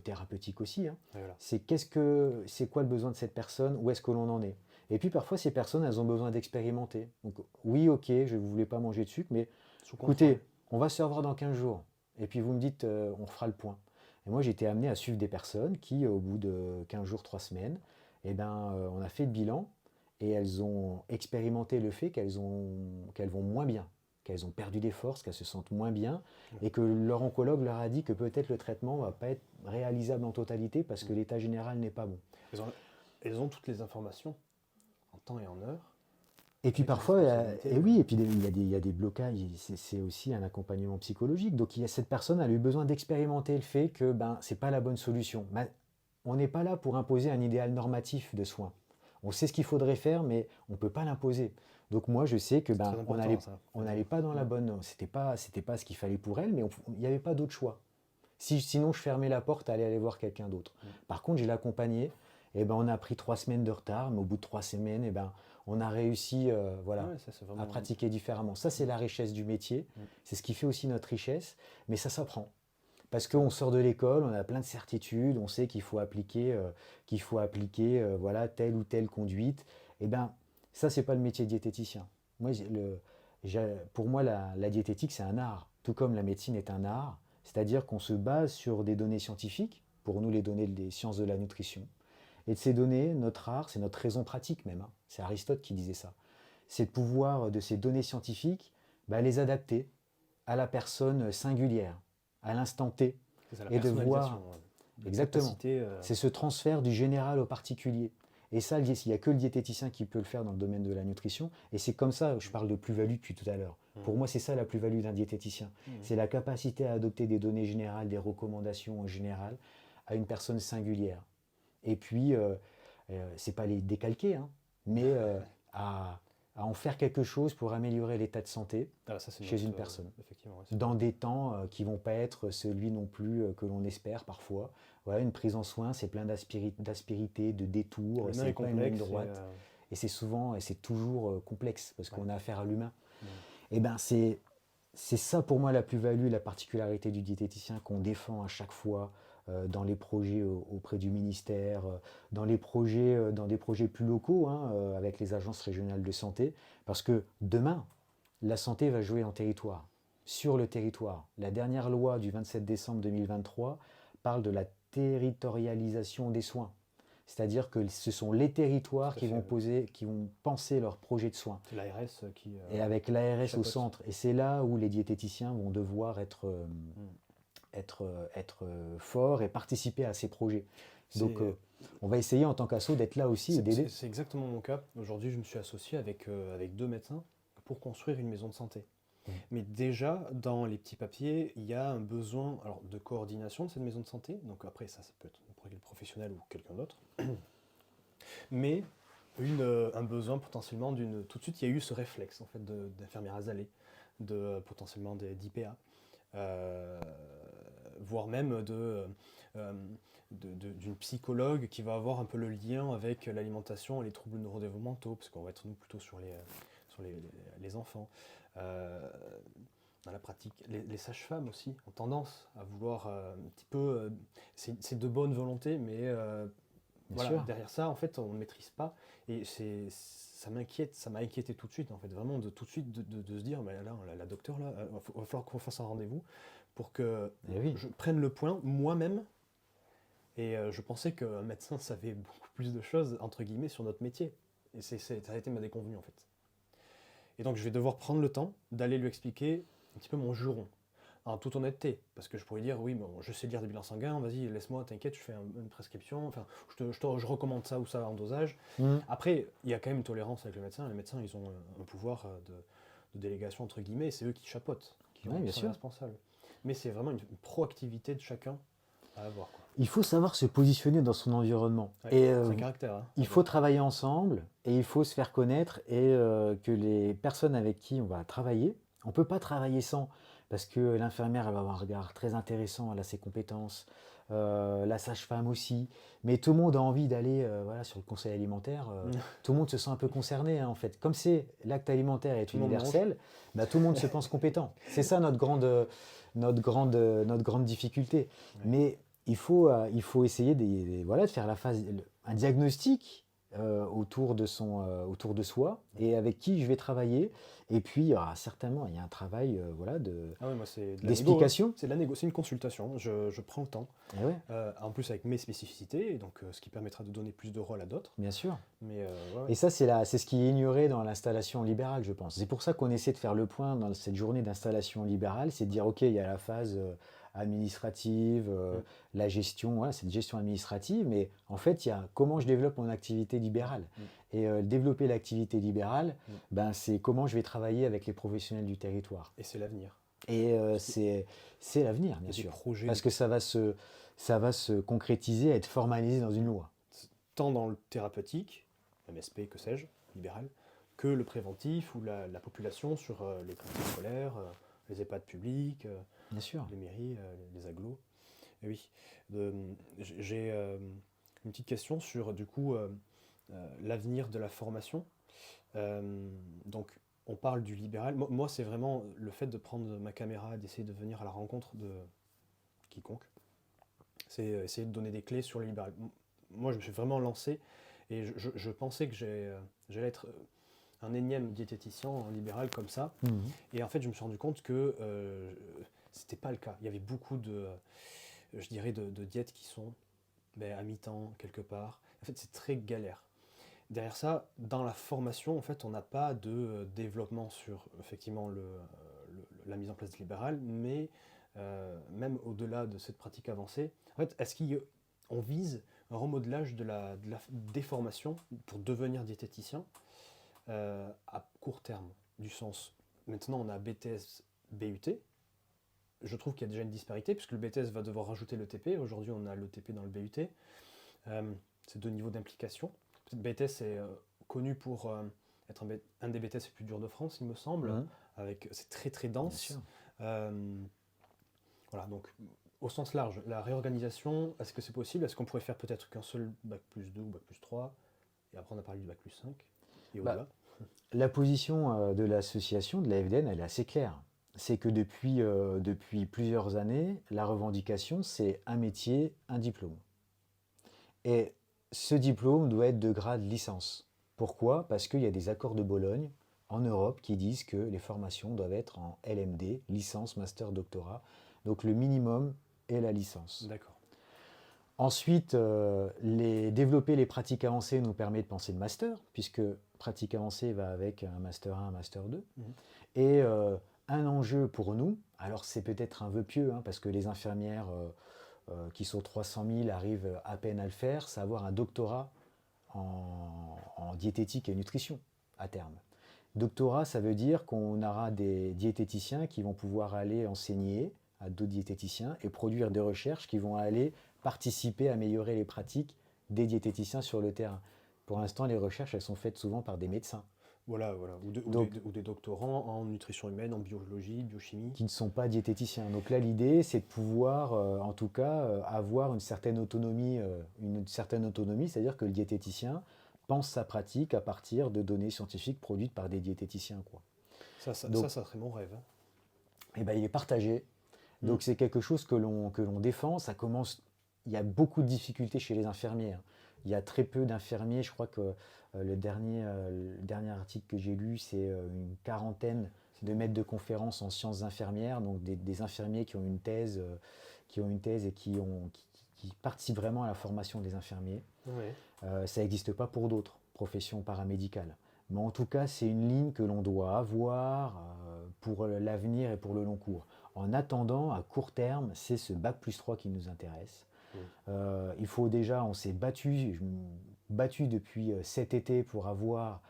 thérapeutique aussi. Hein. Voilà. C'est quoi le besoin de cette personne, où est-ce que l'on en est. Et puis parfois, ces personnes, elles ont besoin d'expérimenter. Donc oui, ok, je ne voulais pas manger de sucre, mais écoutez, on va se revoir dans 15 jours. Et puis vous me dites, on fera le point. Et moi, j'ai été amené à suivre des personnes qui, au bout de 15 jours, 3 semaines, eh ben, on a fait le bilan et elles ont expérimenté le fait qu'elles vont moins bien, qu'elles ont perdu des forces, qu'elles se sentent moins bien, et que leur oncologue leur a dit que peut-être le traitement ne va pas être réalisable en totalité parce que l'état général n'est pas bon. Elles ont toutes les informations, en temps et en heure. Et puis parfois, il y a des blocages, c'est aussi un accompagnement psychologique. Donc cette personne a eu besoin d'expérimenter le fait que ce n'est pas la bonne solution. On n'est pas là pour imposer un idéal normatif de soins. On sait ce qu'il faudrait faire, mais on ne peut pas l'imposer. Donc moi, je sais que on n'allait pas dans la bonne. C'était pas ce qu'il fallait pour elle, mais il n'y avait pas d'autre choix. Sinon, je fermais la porte à aller voir quelqu'un d'autre. Par contre, je l'accompagnais. Et on a pris 3 semaines de retard, mais au bout de 3 semaines, on a réussi à pratiquer différemment. Ça, c'est la richesse du métier. C'est ce qui fait aussi notre richesse, mais ça s'apprend. Parce qu'on sort de l'école, on a plein de certitudes, on sait qu'il faut appliquer, telle ou telle conduite. Ça, c'est pas le métier de diététicien. Pour moi, la diététique, c'est un art, tout comme la médecine est un art. C'est-à-dire qu'on se base sur des données scientifiques, pour nous les données des sciences de la nutrition. Et de ces données, notre art, c'est notre raison pratique même. Hein. C'est Aristote qui disait ça. C'est de pouvoir, de ces données scientifiques, les adapter à la personne singulière, à l'instant T. Et de voir. Exactement. C'est ce transfert du général au particulier. Et ça, il n'y a que le diététicien qui peut le faire dans le domaine de la nutrition. Et c'est comme ça, je parle de plus-value depuis tout à l'heure. Pour moi, c'est ça la plus-value d'un diététicien. C'est la capacité à adopter des données générales, des recommandations en général, à une personne singulière. Et puis, c'est pas les décalquer, hein, mais à en faire quelque chose pour améliorer l'état de santé chez une personne. Dans des temps qui vont pas être celui non plus que l'on espère parfois. Voilà, une prise en soin, c'est plein d'aspérités, de détours, c'est pas une ligne droite. Et c'est souvent, et c'est toujours complexe, parce qu'on a affaire à l'humain. Et c'est ça pour moi la plus-value, la particularité du diététicien qu'on défend à chaque fois dans les projets auprès du ministère, dans des projets plus locaux, hein, avec les agences régionales de santé, parce que demain, la santé va jouer en territoire, sur le territoire. La dernière loi du 27 décembre 2023 parle de la territorialisation des soins. C'est-à-dire que ce sont les territoires Tout à qui fait, vont oui. poser, qui vont penser leur projet de soins. C'est l'ARS qui Et avec l'ARS au chapeaute. centre. Et c'est là où les diététiciens vont devoir Mm. être forts et participer à ces projets. Donc, C'est on va essayer en tant qu'asso d'être là aussi et d'aider. c'est exactement mon cas. Aujourd'hui, je me suis associé avec 2 médecins pour construire une maison de santé. Mm. Mais déjà, dans les petits papiers, il y a un besoin alors, de coordination de cette maison de santé. Donc après, ça peut être le professionnel ou quelqu'un d'autre. Mais un besoin potentiellement d'une... Tout de suite, il y a eu ce réflexe en fait, d'infirmière azalée, potentiellement d'IPA, euh, voire même euh, d'une psychologue qui va avoir un peu le lien avec l'alimentation et les troubles neurodéveloppementaux, parce qu'on va être nous plutôt sur les enfants. Euh, dans la pratique, les sages-femmes aussi ont tendance à vouloir un petit peu... c'est de bonne volonté, mais Bien voilà, sûr. derrière ça, en fait, on ne maîtrise pas. Et ça m'a inquiété tout de suite, en fait, vraiment, tout de suite de se dire, mais là, la docteure, là, va falloir qu'on fasse un rendez-vous pour que Eh oui. je prenne le point moi-même. Et je pensais qu'un médecin savait beaucoup plus de choses, entre guillemets, sur notre métier. Et ça a été ma déconvenue, en fait. Et donc, je vais devoir prendre le temps d'aller lui expliquer un petit peu mon juron, en toute honnêteté, parce que je pourrais dire, oui, bon, je sais lire des bilans sanguins, vas-y, laisse-moi, t'inquiète, je fais une prescription, enfin, je recommande ça ou ça en dosage. Mm. Après, il y a quand même une tolérance avec les médecins, ils ont un pouvoir de délégation, entre guillemets, et c'est eux qui chapeautent, qui Ouais, bien sont sûr. responsables. Mais c'est vraiment une proactivité de chacun à avoir, quoi. Il faut savoir se positionner dans son environnement. Ouais, Et c'est un caractère, hein, il faut travailler ensemble et il faut se faire connaître et que les personnes avec qui on va travailler, on ne peut pas travailler sans, parce que l'infirmière, elle va avoir un regard très intéressant, elle a ses compétences, la sage-femme aussi, mais tout le monde a envie d'aller voilà, sur le conseil alimentaire, tout le monde se sent un peu concerné hein, en fait. Comme c'est l'acte alimentaire est Tout le monde mange. universel, bah, tout le monde se pense compétent. C'est ça notre grande difficulté. Ouais. Mais il faut essayer voilà, de faire un diagnostic autour de soi et avec qui je vais travailler. Et puis, certainement, il y a un travail voilà, Ah ouais, moi c'est de la négo, hein. d'explication. C'est de la négo, c'est une consultation, je prends le temps. Eh ouais, En plus avec mes spécificités, et donc ce qui permettra de donner plus de rôle à d'autres. bien sûr. Mais ouais, Et ouais. ça, c'est ce qui est ignoré dans l'installation libérale, je pense. C'est pour ça qu'on essaie de faire le point dans cette journée d'installation libérale, c'est de dire, OK, il y a la phase administrative, Mm. la gestion, voilà, c'est une gestion administrative, mais en fait, il y a comment je développe mon activité libérale. Mm. Et développer l'activité libérale, Mm. ben, c'est comment je vais travailler avec les professionnels du territoire. Et c'est l'avenir. Et Parce qu'il c'est l'avenir, y bien a des sûr. projets, Parce que ça va se concrétiser, être formalisé dans une loi. tant dans le thérapeutique, MSP, que sais-je, libéral, que le préventif ou la population sur les cantines scolaires, les EHPAD publics, Bien sûr. les mairies, les agglos. Et oui, j'ai une petite question sur du coup l'avenir de la formation. Donc, on parle du libéral. Moi, c'est vraiment le fait de prendre ma caméra, d'essayer de venir à la rencontre de quiconque. C'est essayer de donner des clés sur le libéral. Moi, je me suis vraiment lancé et je pensais que j'allais être un énième diététicien en libéral comme ça. Mhm. Et en fait, je me suis rendu compte que c'était pas le cas. Il y avait beaucoup je dirais, de diètes qui sont à mi-temps, quelque part. En fait, c'est très galère. Derrière ça, dans la formation, en fait, on n'a pas de développement sur effectivement la mise en place libérale, mais même au-delà de cette pratique avancée, en fait, est-ce qu'on vise un remodelage des formations pour devenir diététicien à court terme, du sens, maintenant on a BTS, BUT, je trouve qu'il y a déjà une disparité, puisque le BTS va devoir rajouter le TP, aujourd'hui on a le TP dans le BUT, c'est 2 niveaux d'implication. BTS est connu pour être un des BTS les plus durs de France, il me semble, Mhm. c'est très très Bien dense. sûr. Voilà, donc au sens large, la réorganisation, est-ce que c'est possible? Est-ce qu'on pourrait faire peut-être qu'un seul bac plus 2 ou bac plus 3? Et après on a parlé du bac plus 5 et Bah, au-delà. la position de l'association, de la FDN, elle est assez claire. c'est que depuis plusieurs années, la revendication, c'est un métier, un diplôme. Et ce diplôme doit être de grade licence. Pourquoi? Parce qu'il y a des accords de Bologne en Europe qui disent que les formations doivent être en LMD, licence, master, doctorat. Donc le minimum est la licence. D'accord. Ensuite, développer les pratiques avancées nous permet de penser le master, puisque pratique avancée va avec un master 1, un master 2. Mhm. Et un enjeu pour nous, alors c'est peut-être un vœu pieux, hein, parce que les infirmières qui sont 300 000 arrivent à peine à le faire, c'est avoir un doctorat en diététique et nutrition à terme. Doctorat, ça veut dire qu'on aura des diététiciens qui vont pouvoir aller enseigner à d'autres diététiciens et produire des recherches qui vont aller participer à améliorer les pratiques des diététiciens sur le terrain. Pour l'instant, les recherches, elles sont faites souvent par des médecins. Voilà. Donc, Ou des doctorants en nutrition humaine, en biologie, biochimie. qui ne sont pas diététiciens. Donc là, l'idée, c'est de pouvoir, en tout cas, avoir une certaine autonomie, c'est-à-dire que le diététicien pense sa pratique à partir de données scientifiques produites par des diététiciens, quoi. Donc, Ça serait mon rêve, hein. eh ben, il est partagé. Donc c'est quelque chose que l'on défend. Ça commence. Il y a beaucoup de difficultés chez les infirmiers, hein. Il y a très peu d'infirmiers. Je crois que le dernier article que j'ai lu, c'est une quarantaine de maîtres de conférences en sciences infirmières, donc des infirmiers qui ont une thèse, et qui participent vraiment à la formation des infirmiers. Ouais. Ça n'existe pas pour d'autres professions paramédicales. Mais en tout cas, c'est une ligne que l'on doit avoir pour l'avenir et pour le long cours. En attendant, à court terme, c'est ce bac+3 qui nous intéresse. Il faut déjà, on s'est battu depuis cet été pour avoir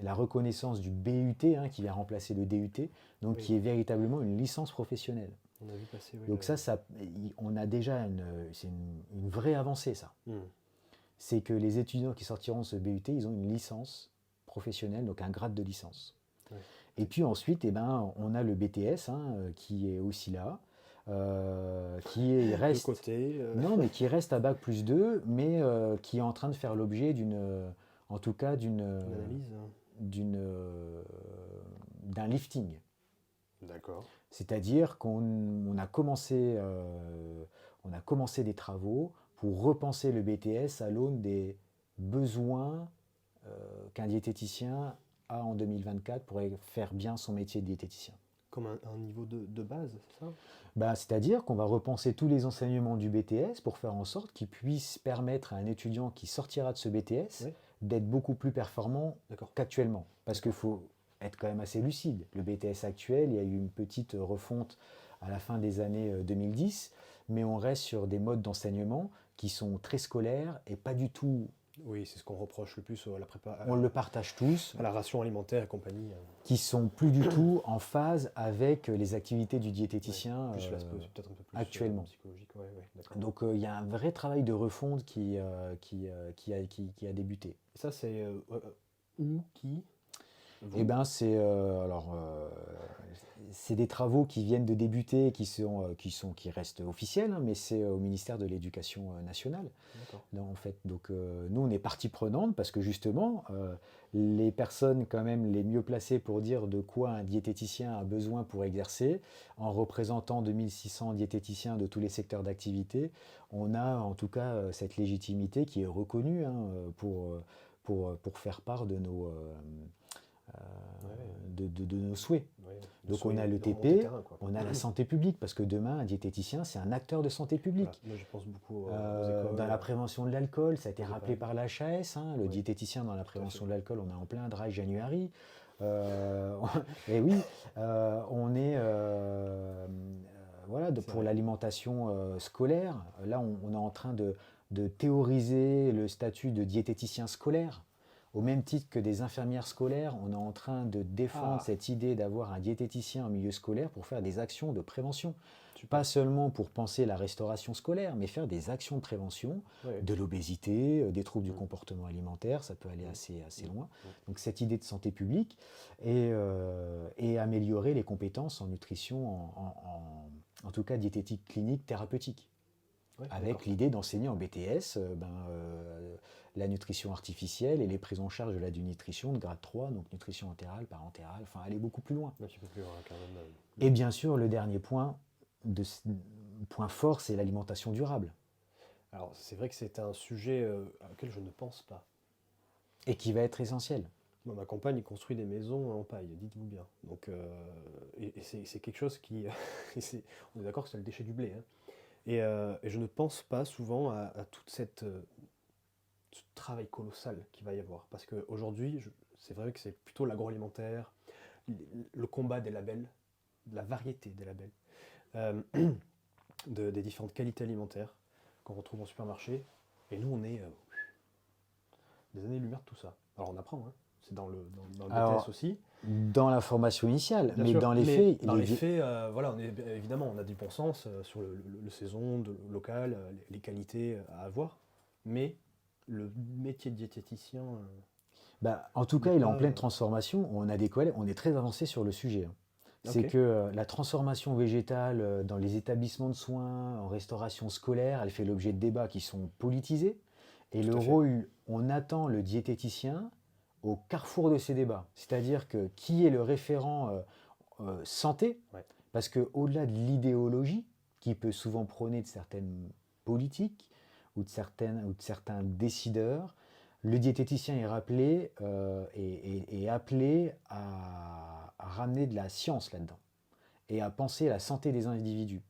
la reconnaissance du BUT, hein, qui vient remplacer le DUT, donc Oui. qui est véritablement une licence professionnelle. On a vu passer, oui, Donc on a déjà c'est une vraie avancée, ça. C'est que les étudiants qui sortiront de ce BUT, ils ont une licence professionnelle, donc un grade de licence. Ouais. Et puis ensuite, on a le BTS, hein, qui est aussi là, De côté. non, mais qui reste à bac+2, mais qui est en train de faire l'objet en tout cas Une analyse, hein. d'un lifting. D'accord. C'est-à-dire on a commencé des travaux pour repenser le BTS à l'aune des besoins qu'un diététicien a en 2024 pour faire bien son métier de diététicien. Comme un niveau de base, c'est ça? C'est-à-dire qu'on va repenser tous les enseignements du BTS pour faire en sorte qu'ils puissent permettre à un étudiant qui sortira de ce BTS Oui. d'être beaucoup plus performant D'accord. qu'actuellement. Parce qu'il faut être quand même assez lucide. Le BTS actuel, il y a eu une petite refonte à la fin des années 2010, mais on reste sur des modes d'enseignement qui sont très scolaires et pas du tout. Oui, c'est ce qu'on reproche le plus à la prépa, On le partage tous, à la ration alimentaire et compagnie. qui sont plus du tout en phase avec les activités du diététicien Plus l'aspect aussi, peut-être un peu plus actuellement. psychologique. Ouais, d'accord. Donc il y a un vrai travail de refonte qui a débuté. Et ça, c'est où, qui? Vous? Eh ben c'est des travaux qui viennent de débuter, qui restent officiels, hein, mais c'est au ministère de l'Éducation nationale. D'accord. Non, en fait, donc nous on est partie prenante parce que justement les personnes quand même les mieux placées pour dire de quoi un diététicien a besoin pour exercer, en représentant 2600 diététiciens de tous les secteurs d'activité, on a en tout cas cette légitimité qui est reconnue, hein, pour faire part de nos souhaits. Ouais, Donc on a le remonter TP, terrain, quoi. on a la santé publique, parce que demain, un diététicien, c'est un acteur de santé publique. Voilà. Moi, je pense beaucoup aux écoles. Dans la prévention de l'alcool, ça a été aux rappelé EHPAD. par l'HAS, hein, le Ouais. diététicien dans la prévention fait. de l'alcool, on est en plein dry January. Et oui, on est voilà, C'est pour vrai. l'alimentation scolaire. Là, on est en train de théoriser le statut de diététicien scolaire. Au même titre que des infirmières scolaires, on est en train de défendre cette idée d'avoir un diététicien en milieu scolaire pour faire des actions de prévention. Super. Pas seulement pour penser la restauration scolaire, mais faire des actions de prévention Ouais. de l'obésité, des troubles du comportement alimentaire, ça peut aller assez loin. Donc cette idée de santé publique et améliorer les compétences en nutrition, en tout cas diététique clinique thérapeutique. Ouais, Avec d'accord. l'idée d'enseigner en BTS la nutrition artificielle et les prises en charge de la nutrition de grade 3, donc nutrition entérale, parentérale, enfin aller beaucoup plus loin. Un petit peu plus loin, quand même. Et bien sûr, le dernier point, point fort, c'est l'alimentation durable. Alors, c'est vrai que c'est un sujet auquel je ne pense pas. Et qui va être essentiel. Moi, ma compagne construit des maisons en paille, dites-vous bien. Donc, et c'est quelque chose qui... on est d'accord que c'est le déchet du blé, hein. Et je ne pense pas souvent à toute ce travail colossal qu'il va y avoir. Parce qu'aujourd'hui, c'est vrai que c'est plutôt l'agroalimentaire, le combat des labels, de la variété des labels, euh, des différentes qualités alimentaires qu'on retrouve en supermarché. Et nous, on est des années-lumière de tout ça. Alors on apprend, hein. C'est dans le Alors, BTS aussi. dans la formation initiale, Bien mais sûr, dans les mais faits, dans les faits, voilà, évidemment, on a du bon sens sur le saison, local, les qualités à avoir, mais le métier de diététicien bah, en tout n'est cas, il est en pas. pleine transformation. On a des collègues, on est très avancé sur le sujet, hein. C'est Ok, que la transformation végétale dans les établissements de soins, en restauration scolaire, elle fait l'objet de débats qui sont politisés. Et le tout à fait. rôle, on attend le diététicien au carrefour de ces débats. C'est-à-dire que qui est le référent santé, Ouais, parce qu'au-delà de l'idéologie, qui peut souvent prôner de certaines politiques ou de certains décideurs, le diététicien est rappelé et appelé à ramener de la science là-dedans et à penser à la santé des individus.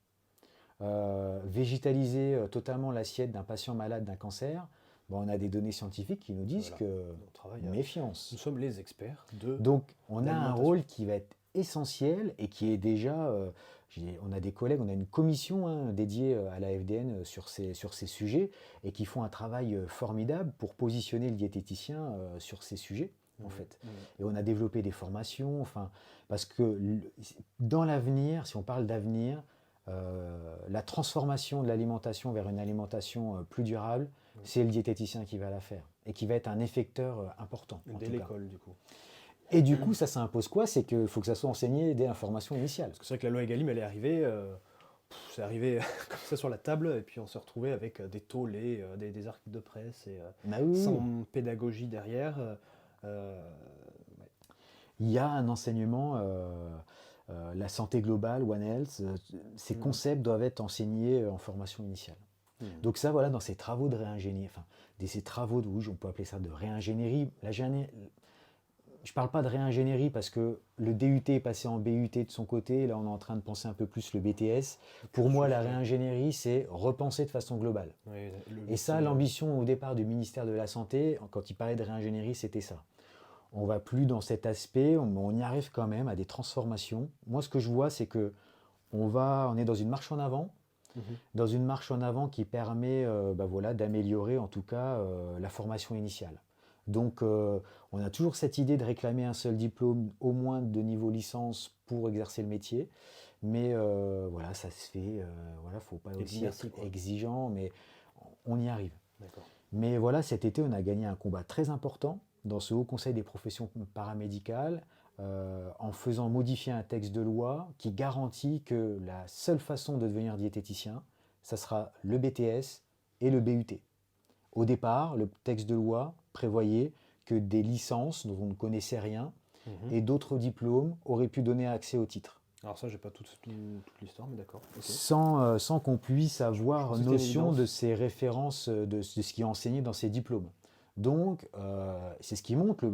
Végétaliser totalement l'assiette d'un patient malade d'un cancer, bon, on a des données scientifiques qui nous disent voilà. que On travaille méfiance. Nous sommes les experts de Donc, on a un l'alimentation. rôle qui va être essentiel et qui est déjà. On a des collègues, on a une commission dédiée à la FDN sur ces sujets et qui font un travail formidable pour positionner le diététicien sur ces sujets, en Mhm, fait. mhm. Et on a développé des formations, enfin, parce que dans l'avenir, si on parle d'avenir, la transformation de l'alimentation vers une alimentation plus durable, Oui. c'est le diététicien qui va la faire et qui va être un effecteur important, en Dès tout cas. l'école, du coup. Et du coup, ça impose quoi? C'est qu'il faut que ça soit enseigné dès la formation initiale. Parce que c'est vrai que la loi Egalim, elle est arrivée, c'est arrivé comme ça sur la table, et puis on s'est retrouvé avec des tollés, des articles de presse, et Bah oui, oui. sans pédagogie derrière. Ouais. Il y a un enseignement, la santé globale, One Health, ces Mhm. concepts doivent être enseignés en formation initiale. Mhm. Donc ça, voilà, dans ces travaux de réingénierie, enfin, ces travaux de, oui, on peut appeler ça de réingénierie. Je ne parle pas de réingénierie parce que le DUT est passé en BUT de son côté, là on est en train de penser un peu plus le BTS. Pour moi, la réingénierie, c'est repenser de façon globale. Oui, Et ça, l'ambition au départ du ministère de la Santé, quand il parlait de réingénierie, c'était ça. On va plus dans cet aspect, on y arrive quand même à des transformations. Moi, ce que je vois, c'est que on est Mhm. dans une marche en avant qui permet bah voilà, d'améliorer en tout cas la formation initiale. Donc, on a toujours cette idée de réclamer un seul diplôme, au moins de niveau licence, pour exercer le métier. Mais voilà, ça se fait. Voilà, faut pas Et aussi merci, être quoi. exigeant, mais on y arrive. D'accord. Mais voilà, cet été, on a gagné un combat très important dans ce Haut Conseil des professions paramédicales en faisant modifier un texte de loi qui garantit que la seule façon de devenir diététicien, ça sera le BTS et le BUT. Au départ, le texte de loi prévoyait que des licences dont on ne connaissait rien Mhm. et d'autres diplômes auraient pu donner accès au titre, Alors ça, j'ai pas toute l'histoire, mais d'accord. Ok. sans qu'on puisse Je avoir pensais que c'était une notion de évidence. ces références, de ce qui est enseigné dans ces diplômes. Donc, c'est ce qui montre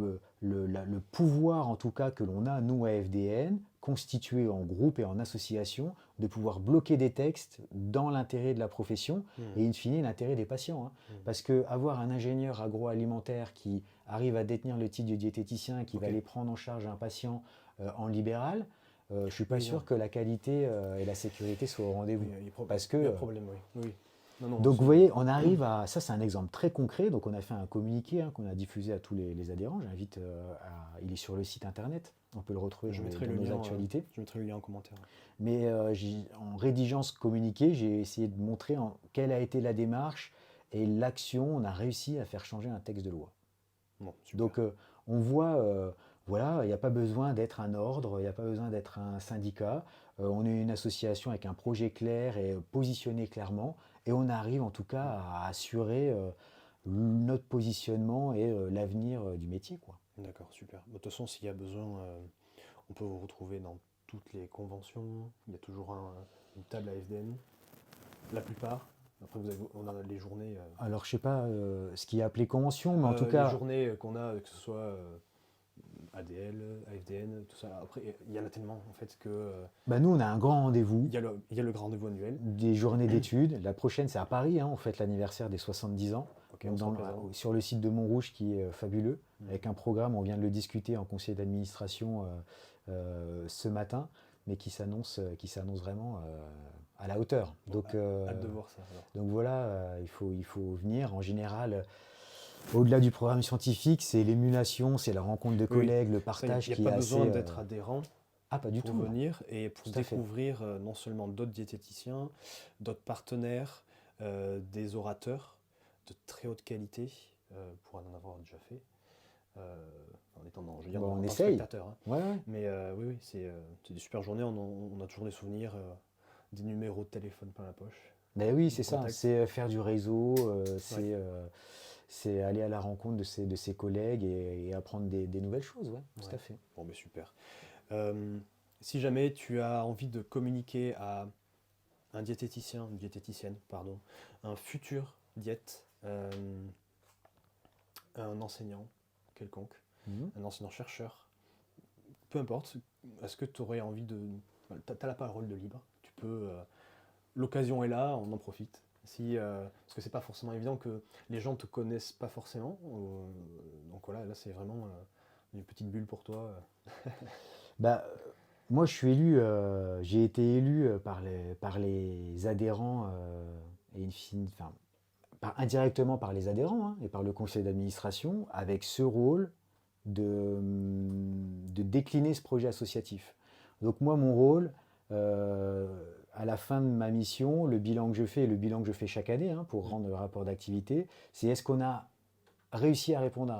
le pouvoir, en tout cas, que l'on a, nous, à FDN, constitué en groupe et en association, de pouvoir bloquer des textes dans l'intérêt de la profession Mhm. et, in fine, l'intérêt des patients, hein. Mhm. Parce qu'avoir un ingénieur agroalimentaire qui arrive à détenir le titre de diététicien, qui va Ok. aller prendre en charge un patient en libéral, je ne suis pas Oui, non. sûr que la qualité et la sécurité soient au Oui, rendez-vous. Parce il y a que problème, oui. Oui. Non, non, donc c'est. vous voyez, on arrive à... Ça c'est un exemple très concret. Donc on a fait un communiqué qu'on a diffusé à tous les adhérents. J'invite il est sur le site internet. On peut le retrouver Je mettrai dans le nos lien. actualités. Je mettrai le lien en commentaire. Mais en rédigeant ce communiqué, j'ai essayé de montrer quelle a été la démarche et l'action. On a réussi à faire changer un texte de loi. Bon, super. Donc on voit, voilà, il n'y a pas besoin d'être un ordre, il n'y a pas besoin d'être un syndicat. On est une association avec un projet clair et positionné clairement. Et on arrive en tout cas à assurer notre positionnement et l'avenir du métier, quoi. D'accord, super. De toute façon, s'il y a besoin, on peut vous retrouver dans toutes les conventions. Il y a toujours une table à FDN, la plupart. Après, on a les journées, Alors, je sais pas ce qui est appelé convention, mais en tout les cas, journées qu'on a, que ce soit ADL, AFDN, tout ça. Après, il y en a tellement en fait que bah, nous, on a un grand rendez-vous, il y a le grand rendez-vous annuel. des journées d'études. La prochaine, c'est à Paris, hein, on fête l'anniversaire des 70 ans. Ok, Donc on sera présent. sur le site de Montrouge qui est fabuleux, Mm. avec un programme, on vient de le discuter en conseil d'administration ce matin, mais qui s'annonce vraiment à la hauteur. Bon, hâte de voir ça. Alors. Donc voilà, il faut venir. En général, au-delà du programme scientifique, c'est l'émulation, c'est la rencontre de Oui, oui. collègues, le Ça, partage il n'y a qui pas est besoin assez... d'être adhérent Ah, pas du pour tout. venir et pour Tout à fait. découvrir non seulement d'autres diététiciens, d'autres partenaires, des orateurs de très haute qualité, pour en avoir déjà fait, en étant je veux dire, Bon, en on tant que essaye. spectateur. Hein. Ouais, ouais. Mais oui, oui, c'est des super journées, on a toujours des souvenirs, des numéros de téléphone plein la poche. Ben oui, Des c'est ça, contacts. c'est faire du réseau, Ouais. c'est aller à la rencontre de ses collègues et apprendre des nouvelles choses, ouais, tout Ouais. à fait. Bon, mais super. Si jamais tu as envie de communiquer à un diététicien, une diététicienne, pardon, un futur diète, un enseignant quelconque, Mhm. un enseignant-chercheur, peu importe, est-ce que tu aurais envie de... T'as la parole de libre, tu peux... l'occasion est là, on en profite. Parce que c'est pas forcément évident que les gens te connaissent pas forcément. Donc voilà, là c'est vraiment une petite bulle pour toi. Bah, moi, je suis élu, j'ai été élu par les adhérents et enfin, indirectement par les adhérents hein, et par le conseil d'administration, avec ce rôle de décliner ce projet associatif. Donc moi, mon rôle, à la fin de ma mission, le bilan que je fais et le bilan que je fais chaque année hein, pour rendre le rapport d'activité, c'est est-ce qu'on a réussi à répondre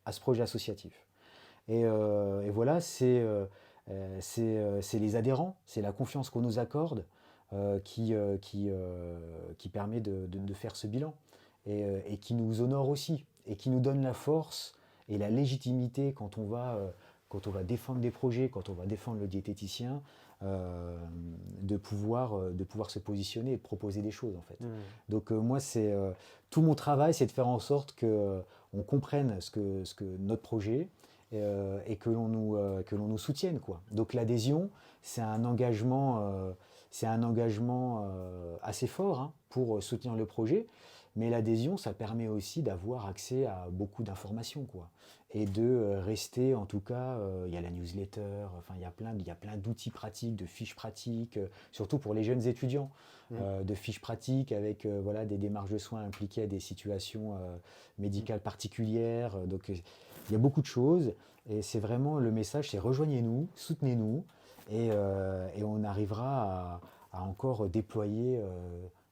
à ce projet associatif. Et voilà, c'est les adhérents, c'est la confiance qu'on nous accorde qui permet de faire ce bilan et qui nous honore aussi et qui nous donne la force et la légitimité quand on va défendre des projets, quand on va défendre le diététicien, de pouvoir se positionner et de proposer des choses en fait. Donc moi, tout mon travail, c'est de faire en sorte que on comprenne ce que notre projet et que l'on nous soutienne quoi. Donc l'adhésion, c'est un engagement assez fort hein, pour soutenir le projet. Mais l'adhésion, ça permet aussi d'avoir accès à beaucoup d'informations, quoi. Et de rester, en tout cas, il y a la newsletter, enfin, il y a plein d'outils pratiques, de fiches pratiques, surtout pour les jeunes étudiants, de fiches pratiques avec voilà, des démarches de soins impliquées à des situations médicales particulières. Donc, il y a beaucoup de choses. Et c'est vraiment le message, c'est rejoignez-nous, soutenez-nous, et on arrivera à encore déployer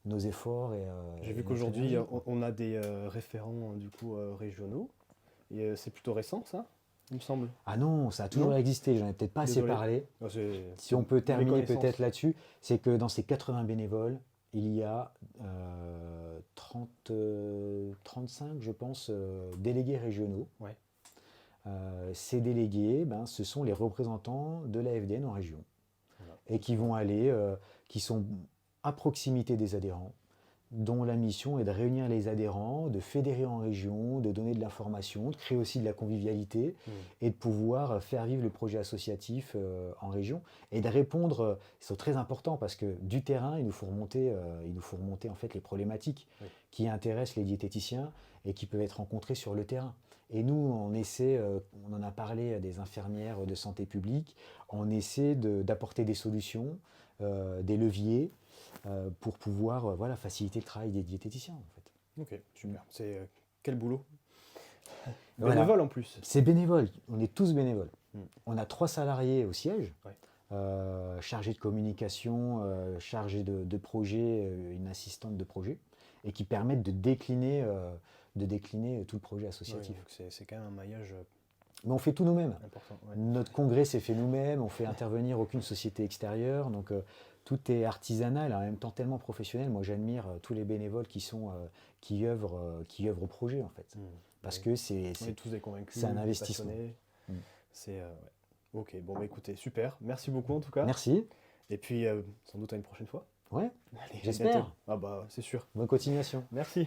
nos efforts J'ai et vu notre qu'aujourd'hui énergie, quoi. on a des référents du coup régionaux. Et c'est plutôt récent ça, il me semble. Ah non, ça a toujours Non? existi, j'en ai peut-être pas assez Désolé. parlé. Oh, Si on peut une terminer méconnaissance. peut-être là-dessus, c'est que dans ces 80 bénévoles, il y a 30, 35, je pense, délégués régionaux. Ouais. Ces délégués, ben, ce sont les représentants de la FDN en région Voilà. et qui vont aller, qui sont à proximité des adhérents, dont la mission est de réunir les adhérents, de fédérer en région, de donner de l'information, de créer aussi de la convivialité et de pouvoir faire vivre le projet associatif en région et de répondre, c'est très important parce que du terrain, il nous faut remonter en fait les problématiques qui intéressent les diététiciens et qui peuvent être rencontrées sur le terrain. Et nous, on essaie, on en a parlé à des infirmières de santé publique, on essaie d'apporter des solutions, des leviers, pour pouvoir voilà, faciliter le travail des diététiciens en fait. Ok, super. C'est quel boulot. Voilà. Bénévole en plus. C'est bénévole, on est tous bénévoles. Mm. On a 3 salariés au siège, Ouais. chargés de communication, chargés de projet, une assistante de projet, et qui permettent de décliner tout le projet Ouais, associatif. donc c'est quand même un maillage Mais on fait tout nous-mêmes. Important, ouais. Notre congrès s'est fait nous-mêmes, on fait intervenir aucune société extérieure, donc tout est artisanal et en même temps tellement professionnel. Moi, j'admire tous les bénévoles qui œuvrent au projet en fait, Mm. parce Ouais. que c'est On est tous des convaincus, c'est un des investissement. passionnés. Mm. C'est ouais. Ok, bon bah écoutez, super. Merci beaucoup en tout cas. Merci. Et puis sans doute à une prochaine fois. Ouais, Allez, à j'espère. bientôt. Ah bah c'est sûr. Bonne continuation. Merci.